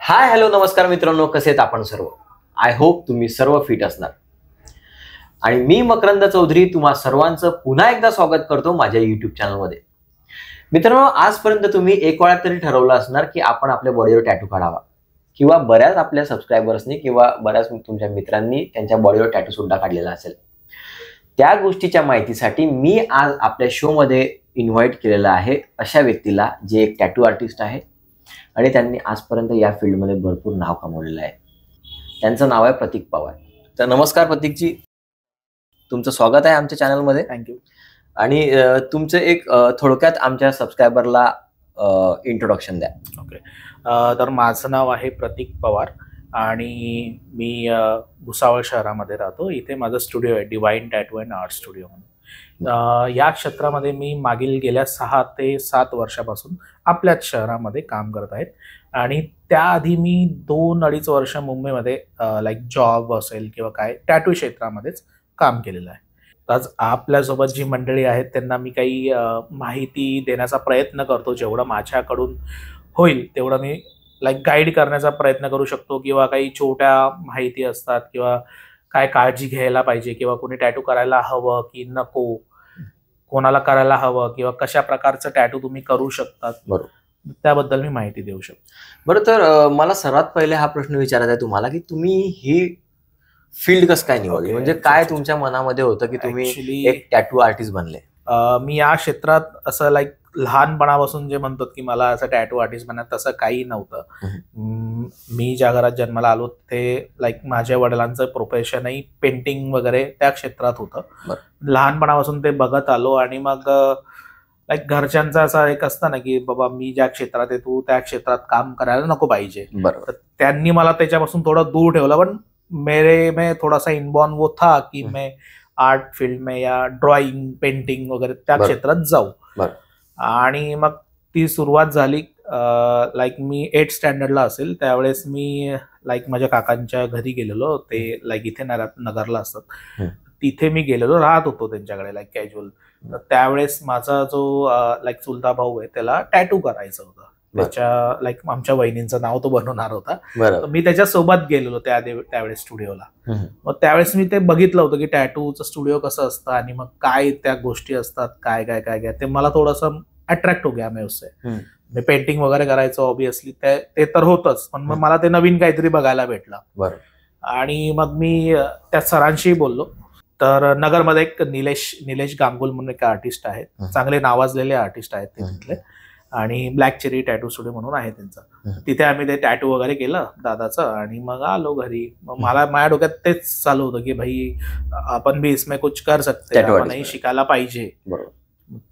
Hi hello नमस्कार मित्रांनो, कसे आहेत आपण सर्व? आय होप तुम्ही सर्व फिट असणार. आणि मी मकरंद चौधरी तुम्हा सर्वांचं पुन्हा एकदा स्वागत करतो माझ्या युट्यूब चॅनलमध्ये. मित्रांनो, आजपर्यंत तुम्ही एक वेळा तरी ठरवलं असणार की आपण आपल्या बॉडीवर टॅटू काढावा, किंवा बऱ्याच आपल्या सबस्क्रायबर्सनी किंवा बऱ्याच तुमच्या मित्रांनी त्यांच्या बॉडीवर टॅटू सुद्धा काढलेला असेल. त्या गोष्टीच्या माहितीसाठी मी आज आपल्या शोमध्ये इन्व्हाइट केलेलं आहे अशा व्यक्तीला, जे एक टॅटू आर्टिस्ट आहे आणि त्यांनी आजपर्यंत या फील्डमध्ये भरपूर नाव कमवलेलं आहे. त्यांचं नाव आहे प्रतीक पवार. तर नमस्कार प्रतीकजी, तुमचं स्वागत आहे आमच्या चॅनलमध्ये. थँक्यू. आणि तुमचं एक थोडक्यात आमच्या सबस्क्रायबरला इंट्रोडक्शन द्या. ओके. तर माझं नाव आहे प्रतीक पवार आणि मी भुसावळ शहरामध्ये राहतो. इथे माझं स्टुडिओ आहे, divine tattoo and art studio म्हणून. या क्षेत्रामध्ये मी मागील गेल्या 6 ते 7 वर्षापासून आपल्याच शहरामध्ये काम करत आहेत. आणि त्याआधी मी 2-2.5 वर्ष मुंबईमध्ये लाईक जॉब असेल किंवा काय टॅटू क्षेत्रामध्येच काम केलेलं आहे. आज आपल्यासोबत जी मंडळी आहेत त्यांना मी काही माहिती देण्याचा प्रयत्न करतो. जेवढं माझ्याकडून होईल तेवढं मी लाईक गाईड करण्याचा प्रयत्न करू शकतो, किंवा काही छोट्या माहिती असतात किंवा काय काळजी घ्यायला पाहिजे, किंवा कोणी टॅटू करायला हवं की नको, कोणाला करायला हवं, किंवा कशा प्रकारचं टॅटू तुम्ही करू शकतात, बरोबर, त्याबद्दल मी माहिती देऊ शकतो. बरं, तर मला सर्वात पहिले हा प्रश्न विचारायचा आहे तुम्हाला की तुम्ही ही फील्ड कसं काय निवडली? म्हणजे काय तुमच्या मनामध्ये होतं की तुम्ही एक टॅटू आर्टिस्ट बनले? मी या क्षेत्रात असं लाईक लहानपणापासून जे म्हणतात की मला असं टॅटू आर्टिस्ट बनायचं, तसं काही नव्हतं. मी ज्या घरात जन्माला आलो ते लाईक माझ्या वडिलांचं प्रोफेशनही पेंटिंग वगैरे त्या क्षेत्रात होतं. लहानपणापासून ते बघत आलो. आणि मग लाईक घरच्यांचं असं एक असतं ना की बाबा मी ज्या क्षेत्रात आहे तू त्या क्षेत्रात काम करायला नको पाहिजे. बरोबर. तर त्यांनी मला त्याच्यापासून थोडं दूर ठेवलं. पण मेरे में थोड़ा सा इनबॉर्न वो था कि मैं आर्ट फील्ड में या ड्रॉइंग पेंटिंग वगैरे त्या क्षेत्रात जाऊ. आणि मग ती सुरुवात झाली. लाईक मी 8th स्टँडर्डला असेल त्यावेळेस मी लाईक माझ्या काकांच्या घरी गेलेलो. ते लाईक इथे नगरला असतात, तिथे मी गेलेलो, राहत होतो त्यांच्याकडे लाईक कॅज्युअल. तर त्यावेळेस माझा जो लाईक चुलता भाऊ आहे त्याला टॅटू करायचं होतं. त्याच्या लाईक आमच्या वहिनींचं नाव तो बनवणार होता. मी त्याच्यासोबत गेलेलो त्यावेळेस स्टुडिओला. मग त्यावेळेस मी ते बघितलं होतं की टॅटूचं स्टुडिओ कसं असतं आणि मग काय त्या गोष्टी असतात, काय काय काय काय ते मला थोडंसं अट्रॅक्ट हो गया मैं उससे. मी पेंटिंग वगैरे करायचो ऑब्विसली, ते तर होतच, पण मग मला ते नवीन काहीतरी बघायला भेटलं. आणि मग मी त्या सरांशी बोललो. तर नगरमध्ये एक निलेश गांगुल म्हणून एक आर्टिस्ट आहेत, चांगले नावाजलेले आर्टिस्ट आहेत ते तिथले. आणि ब्लॅक चेरी टॅटू स्टुडिओ म्हणून आहे त्यांचं. तिथे आम्ही ते टॅटू वगैरे केलं दादाचं आणि मग आलो घरी. मग माझ्या डोक्यात तेच चालू होतं की भाई आपण भी इसमें कुछ कर सकते, आपणही शिकायला पाहिजे.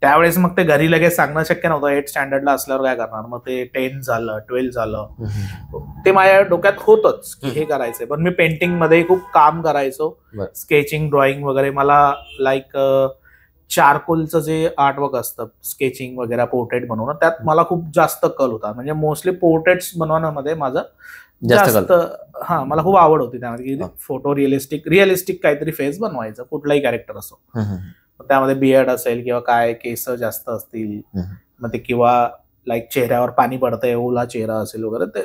त्यावेळेस मग ते घरी लगेच सांगणं शक्य नव्हतं. 8th स्टँडर्डला असल्यावर काय करणार. मग ते 10th झालं, 12th झालं, ते माझ्या डोक्यात होतच की हे करायचंय. पण मी पेंटिंग मध्ये खूप काम करायचो, स्केचिंग, ड्रॉइंग वगैरे. मला लाईक चारकोलचं जे आर्टवर्क असतं, स्केचिंग वगैरे, पोर्ट्रेट बनवणं, त्यात मला खूप जास्त कल होता. म्हणजे मोस्टली पोर्ट्रेट्स बनवण्यामध्ये माझं जास्त मला खूप आवड होती त्यामध्ये की फोटो रिअलिस्टिक काहीतरी फेस बनवायचं, कुठलाही कॅरेक्टर असो. त्यामध्ये बियर्ड असेल किंवा काय केस जास्त असतील, मग ते किंवा लाईक चेहऱ्यावर पाणी पडतंय, ओला चेहरा असेल वगैरे,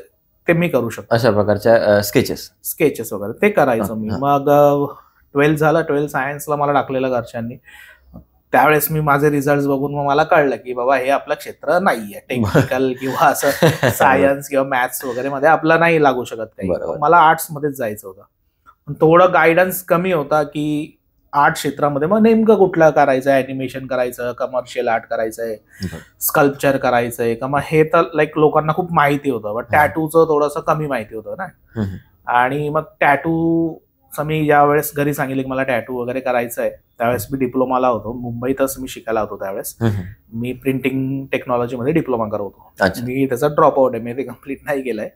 ते मी करू शकतो. अशा प्रकारच्या स्केचेस वगैरे ते करायचो मी. मग 12th झालं. 12th सायन्सला मला टाकलेलं घरच्यांनी. त्यावेळेस मी माझे रिझल्ट बघून मग मला कळलं की बाबा हे आपलं क्षेत्र नाहीये, टेक्निकल किंवा असं सायन्स किंवा मॅथ्स वगैरे मध्ये आपलं नाही लागू शकत काही. मला आर्ट्स मध्येच जायचं होतं. पण थोडं गायडन्स कमी होता की आर्ट क्षेत्रामध्ये मग नेमकं कुठलं करायचं, ॲनिमेशन करायचं, कमर्शियल आर्ट करायचंय, स्कल्पचर करायचंय का. मग हे तर लाईक लोकांना खूप माहिती होतं, पण टॅटूचं थोडंसं कमी माहिती होतं ना. आणि मग टॅटू मी ज्यावेळेस घरी सांगितलं की मला टॅटू वगैरे करायचं आहे, त्यावेळेस मी डिप्लोमाला होतो, मुंबईतच मी शिकायला होतो. त्यावेळेस मी प्रिंटिंग टेक्नॉलॉजीमध्ये डिप्लोमा करत होतो. मी त्याचा ड्रॉप आउट आहे, मी ते कम्प्लीट नाही केलंय.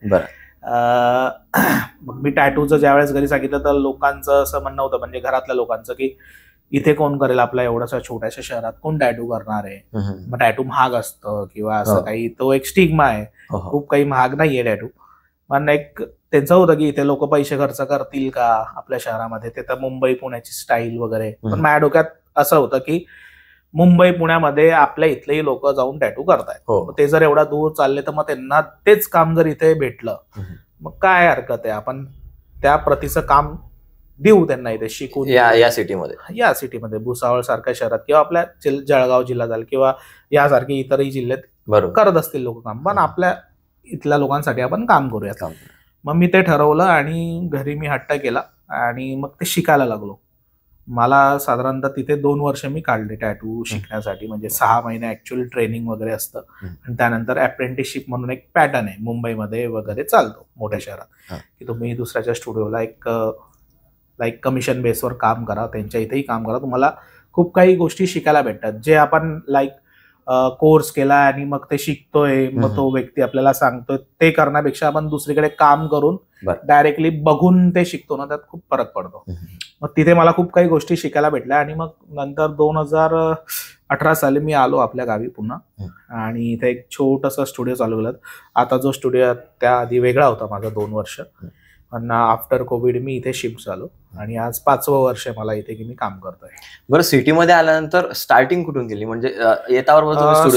मग मी टॅटूचं ज्यावेळेस घरी सांगितलं तर लोकांचं असं म्हणणं होतं, म्हणजे घरातल्या लोकांचं, की इथे कोण करेल, आपल्या एवढ्याशा छोट्याशा शहरात कोण टॅटू करणार आहे, मग टॅटू महाग असतं किंवा असं काही, तो एक स्टिग्मा आहे. खूप काही महाग नाहीये टॅटू. पण एक त्यांचं होतं की इथे लोक पैसे खर्च करतील का आपल्या शहरामध्ये, ते तर मुंबई पुण्याची स्टाईल वगैरे. पण माझ्या डोक्यात असं होतं की मुंबई पुण्यामध्ये आपल्या इथलेही लोक जाऊन टॅटू करतायत. ते जर एवढा दूर चालले तर मग त्यांना तेच काम जर इथे भेटलं मग काय हरकत आहे, आपण त्या प्रतीचं काम देऊ त्यांना इथे शिकून या सिटीमध्ये भुसावळ सारख्या शहरात किंवा आपल्या जळगाव जिल्हा झाला किंवा यासारखे इतरही जिल्ह्यात करत असतील लोक काम, पण आपल्या इथल्या लोकांसाठी आपण काम करूया. मग मी ते ठरवलं आणि घरी मी हट्ट केला आणि मग ते शिकायला लागलो. मला साधारणतः तिथे 2 वर्ष मी काढले टॅटू शिकण्यासाठी. म्हणजे 6 महिने ऍक्च्युअल ट्रेनिंग वगैरे असतं आणि त्यानंतर अप्रेंटिसशिप म्हणून एक पॅटर्न आहे मुंबईमध्ये वगैरे चालतो मोठ्या शहरात, की तुम्ही दुसऱ्याच्या स्टुडिओला एक कमिशन बेसवर काम करा, त्यांच्या इथेही काम करा, तुम्हाला खूप काही गोष्टी शिकायला भेटतात. जे आपण कोर्स केला आणि मग ते शिकतोय, मग तो व्यक्ती आपल्याला सांगतोय, ते करण्यापेक्षा आपण दुसरीकडे काम करून डायरेक्टली बघून ते शिकतो ना, त्यात खूप फरक पडतो. मग तिथे मला खूप काही गोष्टी शिकायला भेटल्या आणि मग नंतर 2018 साली मी आलो आपल्या गावी पुन्हा आणि इथे एक छोटासा स्टुडिओ चालू केला. आता जो स्टुडिओ त्या आधी वेगळा होता माझा 2 वर्ष, पण आफ्टर कोविड मी इथे शिफ्ट झालो आणि आज 5वं वर्ष मला इथे की मी काम करतोय. बरं, सिटीमध्ये आल्यानंतर स्टार्टिंग कुठून केली? म्हणजे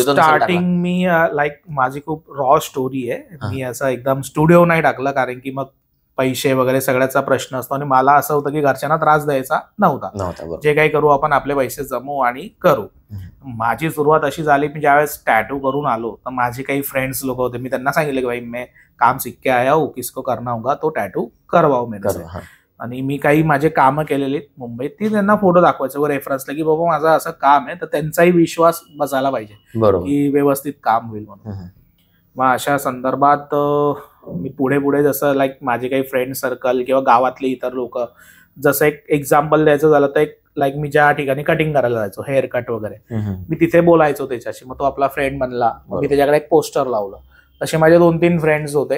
स्टार्टिंग मी माझी खूप रॉ स्टोरी आहे. मी असं एकदम स्टुडिओ नाही टाकलं कारण की मग पैसे वगैरे सगळ्याचा प्रश्न असतो आणि मला असं होतं की घरच्यांना त्रास द्यायचा नव्हता. जे काही करू आपण आपले पैसे जमवू आणि करू. माझी सुरुवात अशी झाली की ज्यावेळेस टॅटू करून आलो तर माझे काही फ्रेंड्स लोक होते, मी त्यांना सांगितलं की भाई मैं काम सीख के आया हूँ, किसको करना होगा तो टॅटू करवाओ मेरे से. आणि मी काही माझे कामं केलेली मुंबईत ती त्यांना फोटो दाखवायचे व रेफरन्सला की बाबा माझं असं काम आहे, तर त्यांचाही विश्वास बसायला पाहिजे की व्यवस्थित काम होईल म्हणून. मग अशा संदर्भात मी पुढे जसं माझे काही फ्रेंड सर्कल किंवा गावातले इतर लोक, जसं एक एक्झाम्पल द्यायचं झालं तर मी ज्या ठिकाणी कटिंग करायला जायचो, हेअर कट वगैरे, मी तिथे बोलायचो त्याच्याशी, मग तो आपला फ्रेंड बनला. मी त्याच्याकडे एक पोस्टर लावलं. तसे माझे 2-3 फ्रेंड्स होते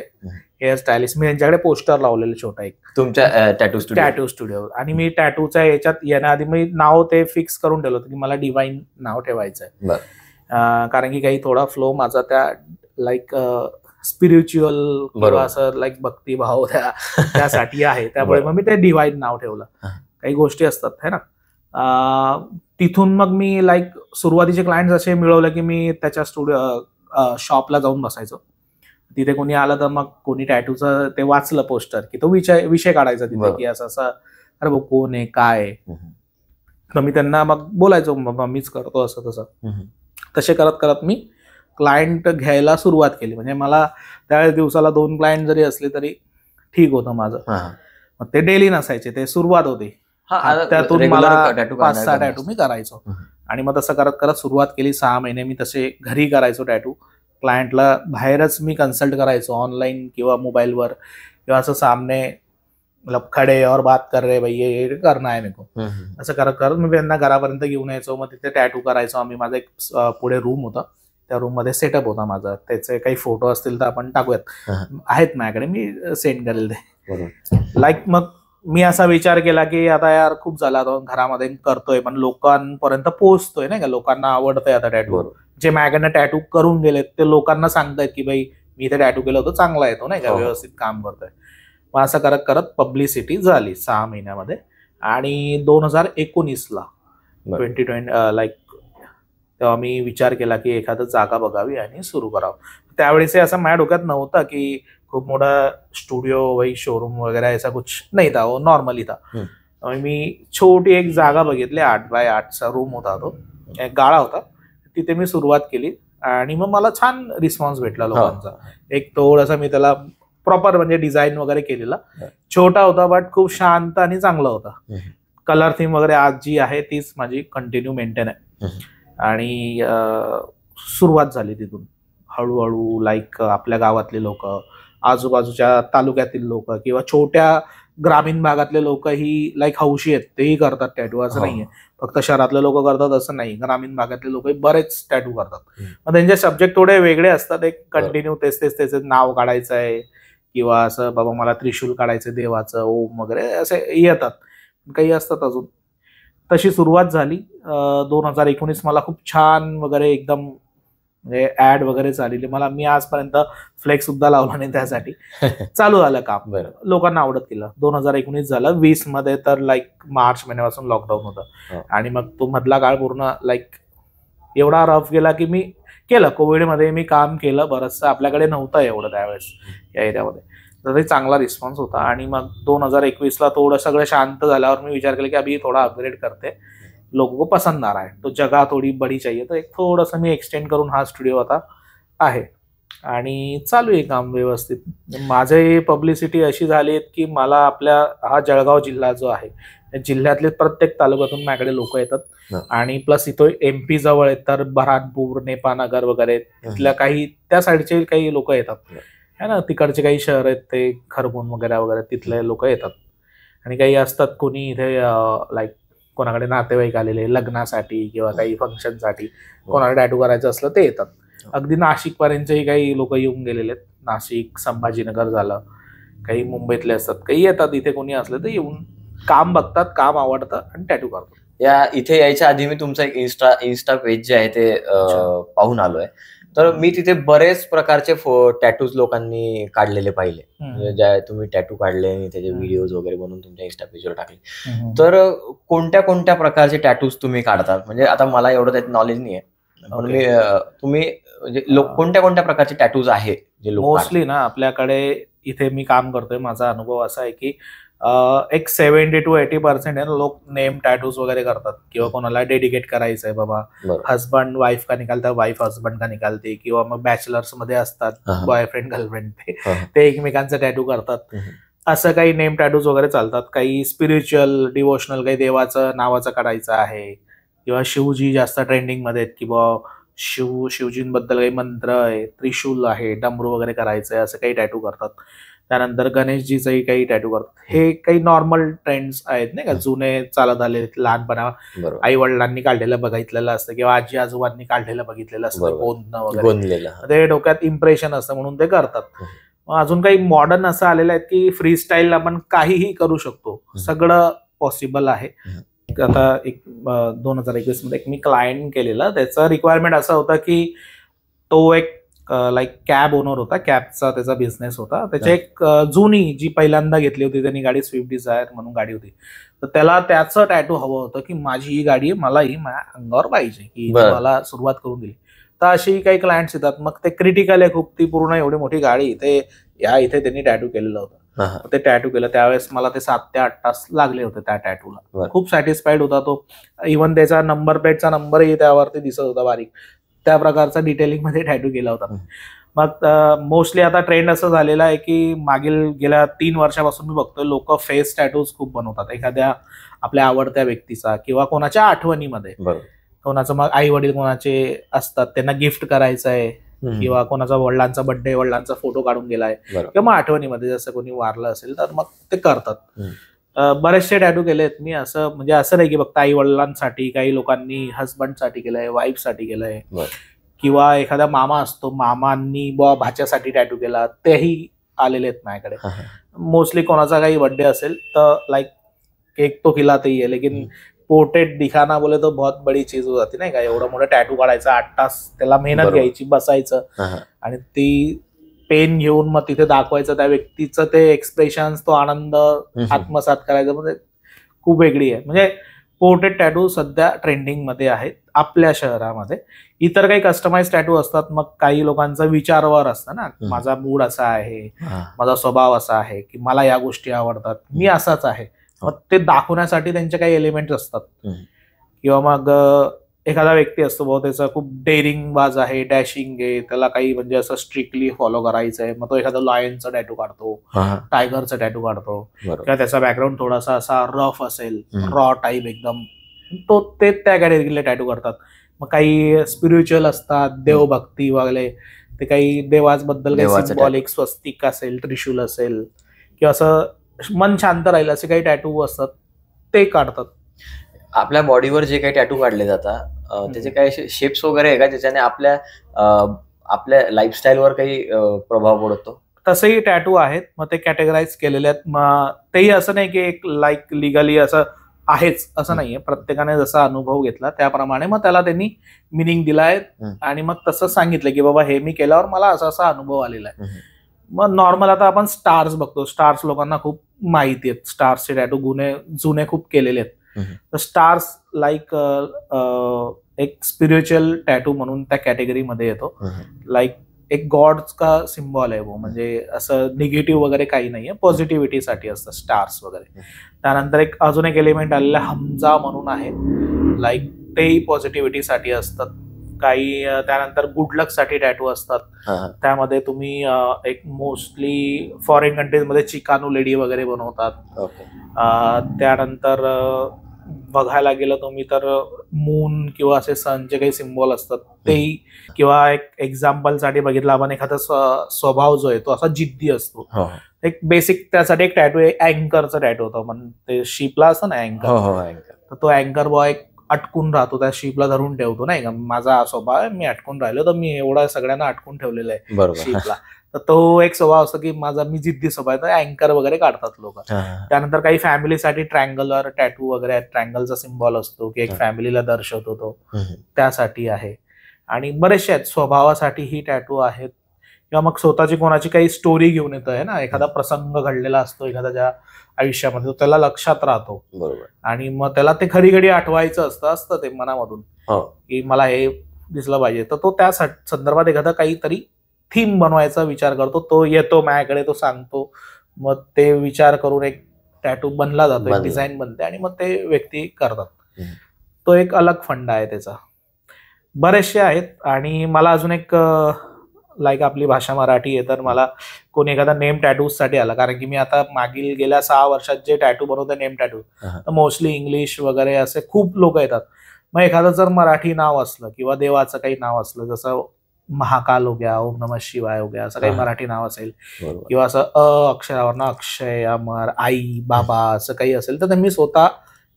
हेअर स्टायलिस्ट, मी त्यांच्याकडे पोस्टर लावलेलं छोटा एक तुमच्या टॅटू स्टुडिओ. आणि मी टॅटूच्या याच्यात येण्याआधी मी नाव ते फिक्स करून ठेवलं होतं की मला डिवाइन नाव ठेवायचंय, कारण की काही थोडा फ्लो माझा त्या स्पिरिच्युअल किंवा असं भक्तिभाव त्यासाठी आहे, त्यामुळे मग मी ते डिवाइन नाव ठेवलं. काही गोष्टी असतात है ना. तिथून मग मी सुरुवातीचे क्लायंट्स असे मिळवले की मी त्याच्या स्टुडिओ शॉपला जाऊन बसायचो. तिथे कोणी आलं तर मग कोणी टॅटूचं ते वाचलं पोस्टर की तो विषय काढायचा तिथे की असं अरे भाऊ कोण आहे काय. तर मी त्यांना मग बोलायचो बाबा मीच करतो असं तसं. तसे करत करत मी क्लायंट घ्यायला सुरुवात केली. म्हणजे मला त्यावेळेस दिवसाला 2 क्लायंट जरी असले तरी ठीक होतं माझं. मग ते डेली नसायचे, ते सुरुवात होती. त्यातून मला 5-6 टॅटू मी करायचो. आणि मग तसं करत करत सुरुवात केली. 6 महिने मी तसे घरी करायचो टॅटू. क्लायंटला बाहेरच मी कन्सल्ट करायचो ऑनलाईन किंवा मोबाईलवर किंवा असं सामने खडे और बात कर रहे भाई ये करना है मेरे को, असं करत करत मी त्यांना घरापर्यंत घेऊन यायचो. मग तिथे टॅटू करायचो आम्ही. माझा एक पुढे रूम होता, त्या रूम मध्ये सेटअप होता माझा. त्याचे काही फोटो असतील तर आपण टाकूयात, आहेत माझ्याकडे, मी सेंड करेल ते. मग मी असा विचार केला की आता यार खूप झाला, घरामध्ये करतोय पण लोकांपर्यंत पोहोचतोय नाही का, लोकांना आवडतंय आता टॅटू. जे माझ्याकडनं टॅटू करून गेलेत ते लोकांना सांगतायत की भाई मी इथे टॅटू केलं होतं, चांगला येतो नाही का, व्यवस्थित काम करतोय. मग असं करत करत पब्लिसिटी झाली 6 महिन्यामध्ये. आणि 2019ला 2020 तेव्हा मी विचार केला की एखादं जागा बघावी आणि सुरू करावं. त्यावेळेस असं माझ्या डोक्यात नव्हतं की खूप मोठा स्टुडिओ वही शोरूम वगैरे ऐसा कुछ नाही था, वो नॉर्मली था. मी छोटी एक जागा बघितली, 8x8चा रूम होता, तो एक गाळा होता. तिथे मी सुरुवात केली आणि मग मला छान रिस्पॉन्स भेटला लोकांचा. एक थोडासा मी त्याला प्रॉपर म्हणजे डिझाईन वगैरे केलेला, छोटा होता बट खूप शांत आणि चांगला होता. कलर थीम वगैरे आज जी आहे तीच माझी कंटिन्यू मेंटेन आहे. आणि सुरुवात झाली तिथून हळूहळू. आपल्या गावातले लोक, आजूबाजूच्या तालुक्यातील लोक किंवा छोट्या ग्रामीण भागातले लोक ही हौशी आहेत, तेही करतात टॅटू. असं नाहीये फक्त शहरातले लोक करतात असं नाही, ग्रामीण भागातले लोक बरेच टॅटू करतात. मग त्यांचे सब्जेक्ट थोडे वेगळे असतात. एक कंटिन्यू तेच नाव काढायचं आहे किंवा असं बाबा मला त्रिशूल काढायचं देवाचं, ओम वगैरे असे येतात, काही असतात अजून. तशी सुरुवात झाली. 2019 मला खूप छान वगैरे एकदम म्हणजे ऍड वगैरे चालली. मी आजपर्यंत फ्लेक्स सुद्धा लावला नाही त्यासाठी. चालू झालं काम, लोकांना आवडत गेलं. 2019 झालं. 20 मध्ये तर मार्च महिन्यापासून लॉकडाऊन होतं आणि मग तो मधला काळ पूर्ण एवढा रफ गेला की मी केलं. कोविडमध्ये मी काम केलं बरंचसं, आपल्याकडे नव्हतं एवढं त्यावेळेस या एरियामध्ये, तर चांगला रिस्पॉन्स होता. आणि मग 2021ला थोडं सगळं शांत झाल्यावर मी विचार केला की अभी थोडा अपग्रेड करते, लोगों को पसंद आ रहा है तो जगह थोडी बडी चाहिए, तर एक थोडंसं मी एक्सटेंड करून हा स्टुडिओ आता आहे आणि चालू आहे काम व्यवस्थित. माझे पब्लिसिटी अशी झाली आहे की मला आपल्या हा जळगाव जिल्हा जो आहे, जिल्ह्यातले प्रत्येक तालुक्यातून माझ्याकडे लोक येतात आणि प्लस इथं MP जवळ आहेत, तर बऱ्हाणपूर, नेपानगर वगैरे तिथल्या काही त्या साईडचे काही लोक येतात है ना, तिकडचे काही शहर आहेत ते खरगोन वगैरे वगैरे तिथले लोक येतात. आणि काही असतात कोणी इथे लाईक कोणाकडे नातेवाईक आलेले लग्नासाठी किंवा काही फंक्शनसाठी, कोणाला टॅटू करायचं असलं ते येतात. अगदी नाशिक पर्यंतही काही लोक येऊन गेलेले आहेत, नाशिक, संभाजीनगर झालं, काही मुंबईतले असतात, काही येतात इथे कोणी असलं तर येऊन काम बघतात, काम आवडतं आणि टॅटू करतात. या इथे यायच्या आधी मी तुमचं एक इन्स्टा पेज जे आहे ते पाहून आलोय, तर मी तिथे बरेच प्रकारचे टॅटूज लोकांनी काढलेले पाहिले, म्हणजे ज्या तुम्ही टॅटू काढले आणि त्याचे व्हिडिओज वगैरे बनवून तुमच्या इन्स्टा पेजवर टाकले. तर कोणत्या कोणत्या प्रकारचे टॅटूज तुम्ही काढतात? म्हणजे आता मला एवढं त्यात नॉलेज नाही आहे, म्हणून तुम्ही म्हणजे कोणत्या कोणत्या प्रकारचे टॅटूज आहे जे लोक? मोस्टली ना आपल्याकडे इथे मी काम करतोय, माझा अनुभव असा आहे की एक 70 to 80% आहे लोक नेम टॅटूज वगैरे करतात, किंवा कोणाला डेडिकेट करायचं आहे बाबा, हस्बंड वाईफ का निकालता, वाईफ हस्बंड का निकालते, किंवा मग बॅचलर्स मध्ये असतात बॉयफ्रेंड गर्लफ्रेंड, ते एकमेकांचं टॅटू करतात. असं काही नेम टॅटूज वगैरे चालतात. काही स्पिरिच्युअल डिवोशनल, काही देवाचं नावाचं काढायचं आहे, किंवा शिवजी जास्त ट्रेंडिंग मध्ये आहेत, किंवा शिवजींबद्दल काही मंत्र आहे, त्रिशूल आहे, डमरू वगैरे करायचंय, असं काही टॅटू करतात. त्यानंतर गणेशजीचंही काही टॅटू करतात. हे काही नॉर्मल ट्रेंड्स आहेत नाही का, जुने चालत आले, लहानपणा आई वडिलांनी काढलेलं बघितलेलं असतं किंवा आजी आजोबांनी काढलेलं बघितलेलं असतं, गोंदणं वगैरे, ते डोक्यात इम्प्रेशन असतं म्हणून ते करतात. अजून काही मॉडर्न असं आलेलं आहे की फ्री स्टाईल आपण काहीही करू शकतो, सगळं पॉसिबल आहे. आता 2021 मध्ये एक मी क्लायंट केलेला, त्याचा रिक्वायरमेंट असा होता की तो एक लाईक कॅब ओनर होता, कॅबचा त्याचा बिझनेस होता. त्याची एक जुनी जी पहिल्यांदा घेतली होती त्यांनी गाडी, स्विफ्ट डिझायर म्हणून गाडी होती, तर त्याला त्याचं टॅटू हवं होतं की माझी ही गाडी मला ही माझ्या अंगावर पाहिजे, की मला सुरुवात करून दिली. तर अशी काही क्लायंट्स येतात. मग ते क्रिटिकल आहे खूप, ती पूर्ण एवढी मोठी गाडी इथे त्यांनी टॅटू केलेलं होतं. ते टॅटू केलं त्यावेळेस मला ते 7 ते 8 तास लागले होते त्या टॅटूला. खूप सॅटिस्फाईड होता तो. इव्हन त्याचा नंबर प्लेटचा नंबरही त्यावरती दिसत होता बारीक, त्या प्रकारचा डिटेलिंग मध्ये टॅटू केला होता. मग मोस्टली आता ट्रेंड असं झालेला आहे की मागील गेल्या 3 वर्षापासून मी बघतोय लोक फेस टॅटूज खूप बनवतात, एखाद्या आपल्या आवडत्या व्यक्तीचा किंवा कोणाच्या आठवणीमध्ये. कोणाचं मग आई वडील कोणाचे असतात, त्यांना गिफ्ट करायचं आहे, किंवा कोणाचा वडिलांचा बर्थडे, वडिलांचा फोटो काढून गेलाय, किंवा मग आठवणीमध्ये जसं कोणी वारलं असेल तर मग ते करतात. बरेचसे टॅटू केलेत मी. असं म्हणजे असं नाही की फक्त आई वडिलांसाठी, काही लोकांनी हस्बंडसाठी केलंय, वाईफसाठी केलंय, किंवा एखादा मामा असतो, मामांनी भाच्यासाठी टॅटू केला, तेही आलेले आहेत माझ्याकडे. मोस्टली कोणाचा काही बर्थडे असेल तर लाईक केक तो खिलाते है, लेकिन पोर्ट्रेट दिखाना बोले तो बहुत बड़ी चीज हो जाती नाही का. एवढं मोठं टॅटू काढायचं, 8 तास त्याला मेहनत घ्यायची, बसायचं आणि ती पेन घेऊन मग तिथे दाखवायचं त्या व्यक्तीचं ते एक्सप्रेशन, तो आनंद आत्मसात करायचा, म्हणजे खूप वेगळी आहे. म्हणजे पोर्ट्रेट टॅटू सध्या ट्रेंडिंग मध्ये आहेत आपल्या शहरामध्ये. इतर काही कस्टमाइज टॅटू असतात, मग काही लोकांचा विचारावर असतं ना, माझा मूड असा आहे, माझा स्वभाव असा आहे की मला या गोष्टी आवडतात, मी असाच आहे, मग ते दाखवण्यासाठी त्यांचे काही एलिमेंट असतात. किंवा मग एखादा व्यक्ती असतो बाबा त्याचा खूप डेअरिंग बाज आहे, डॅशिंग आहे, त्याला काही म्हणजे असं स्ट्रिक्टली फॉलो करायचं आहे, मग तो एखादा लॉयनचा टॅटू काढतो, टायगरचा टॅटू काढतो, किंवा त्याचा बॅकग्राऊंड थोडासा असा रफ असेल, रॉ टाईप एकदम, तो ते त्या कॅटेगरीला टॅटू करतात. मग काही स्पिरिच्युअल असतात, देवभक्ती वगैरे, ते काही देवाबद्दल काही सिम्बॉलिक, स्वस्तिक असेल, त्रिशूल असेल, किंवा असं मन शांत राहील असे काही टॅटू असतात, ते काढतात. आपल्या बॉडीवर जे काही टॅटू काढले जातात त्याचे काही शेप्स वगैरे आहे का ज्याच्याने आपल्या लाईफस्टाईलवर काही प्रभाव पडतो? तसेही टॅटू आहेत, मग ते कॅटेगराईज केलेले आहेत. मग तेही असं नाही की एक लाईक लिगली असं आहेच असं नाहीये. प्रत्येकाने जसा अनुभव घेतला त्याप्रमाणे मग त्याला त्यांनी मिनिंग दिलाय आणि मग तसं सांगितलं की बाबा हे मी केल्यावर मला असा असा अनुभव आलेला आहे. मग नॉर्मल आता आपण स्टार्स बघतो, स्टार्स लोकांना खूप माहिती आहेत, स्टार्सचे टॅटू जुने खूप केलेले आहेत. तर स्टार्स लाईक एक स्पिरिच्युअल टॅटू म्हणून त्या कॅटेगरीमध्ये येतो. लाईक एक गॉड्स का सिम्बॉल आहे वो, म्हणजे असं निगेटिव्ह वगैरे काही नाहीये, पॉझिटिव्हिटीसाठी असतं स्टार्स वगैरे. त्यानंतर एक अजून एक एलिमेंट आलेला हमजा म्हणून आहे, लाईक तेही पॉझिटिव्हिटीसाठी असतात. काही त्यानंतर गुड लक साठी टॅटू असतात. त्यामध्ये तुम्ही एक मोस्टली फॉरेन कंट्रीजमध्ये चिकानो लेडी वगैरे बनवतात. त्यानंतर बघायला गेलं तुम्ही तर मून किंवा असे सनचे काही सिम्बॉल असतात तेही, किंवा एक एक्झाम्पल साठी बघितलं आपण एखादा स्वभाव जो आहे तो असा जिद्दी असतो. एक बेसिक त्यासाठी एक टॅटू अँकरचा टॅटू होता, म्हणजे ते शिपला असतं ना अँकर, तर तो अँकर बॉय अटकून राहतो, त्या शिपला धरून ठेवतो नाही का. माझा स्वभाव आहे, मी अटकून राहिलो तर मी एवढा सगळ्यांना अटकून ठेवलेलं आहे शिपला. तर तो एक स्वभाव असतो की मी जिद्दी स्वभाव आहे, तर अँकर वगैरे काढतात लोक. त्यानंतर काही फॅमिलीसाठी ट्रँगलर टॅटू वगैरे, ट्रँगलचा सिम्बॉल असतो की एक फॅमिलीला दर्शवतो तो, त्यासाठी आहे. आणि बरेचसे आहेत स्वभावासाठी ही टॅटू आहेत. किंवा मग स्वतःची कोणाची काही स्टोरी घेऊन येतं आहे ना, एखादा प्रसंग घडलेला असतो एखाद्याच्या आयुष्यामध्ये, तो त्याला लक्षात राहतो. बरोबर. आणि मग त्याला ते खरी खरी आठवायचं असतं ते मनामधून की मला हे दिसलं पाहिजे, तर तो त्या संदर्भात एखादा काहीतरी थीम बनवायचा विचार करतो. तो येतो माझ्याकडे, तो सांगतो, मग ते विचार करून एक टॅटू बनला जातो, एक डिझाईन बनते आणि मग ते व्यक्ती करतात. तो एक अलग फंड आहे त्याचा. बरेचसे आहेत. आणि मला अजून एक लाईक आपली भाषा मराठी आहे, तर मला कोणी एखादा नेम टॅटूज साठी आला, कारण की मी आता मागील गेल्या 6 वर्षात जे टॅटू बनवते नेम टॅटू, तर मोस्टली इंग्लिश वगैरे असे खूप लोक येतात. मग एखादं जर मराठी नाव असलं किंवा देवाचं काही नाव असलं, जसं महाकाल हो गया, ओम नमः शिवाय हो गया, असं काही मराठी नाव असेल, किंवा असं अक्षरावरनं अक्षय, अमर, आई, बाबा असं काही असेल, तर ते मी स्वतः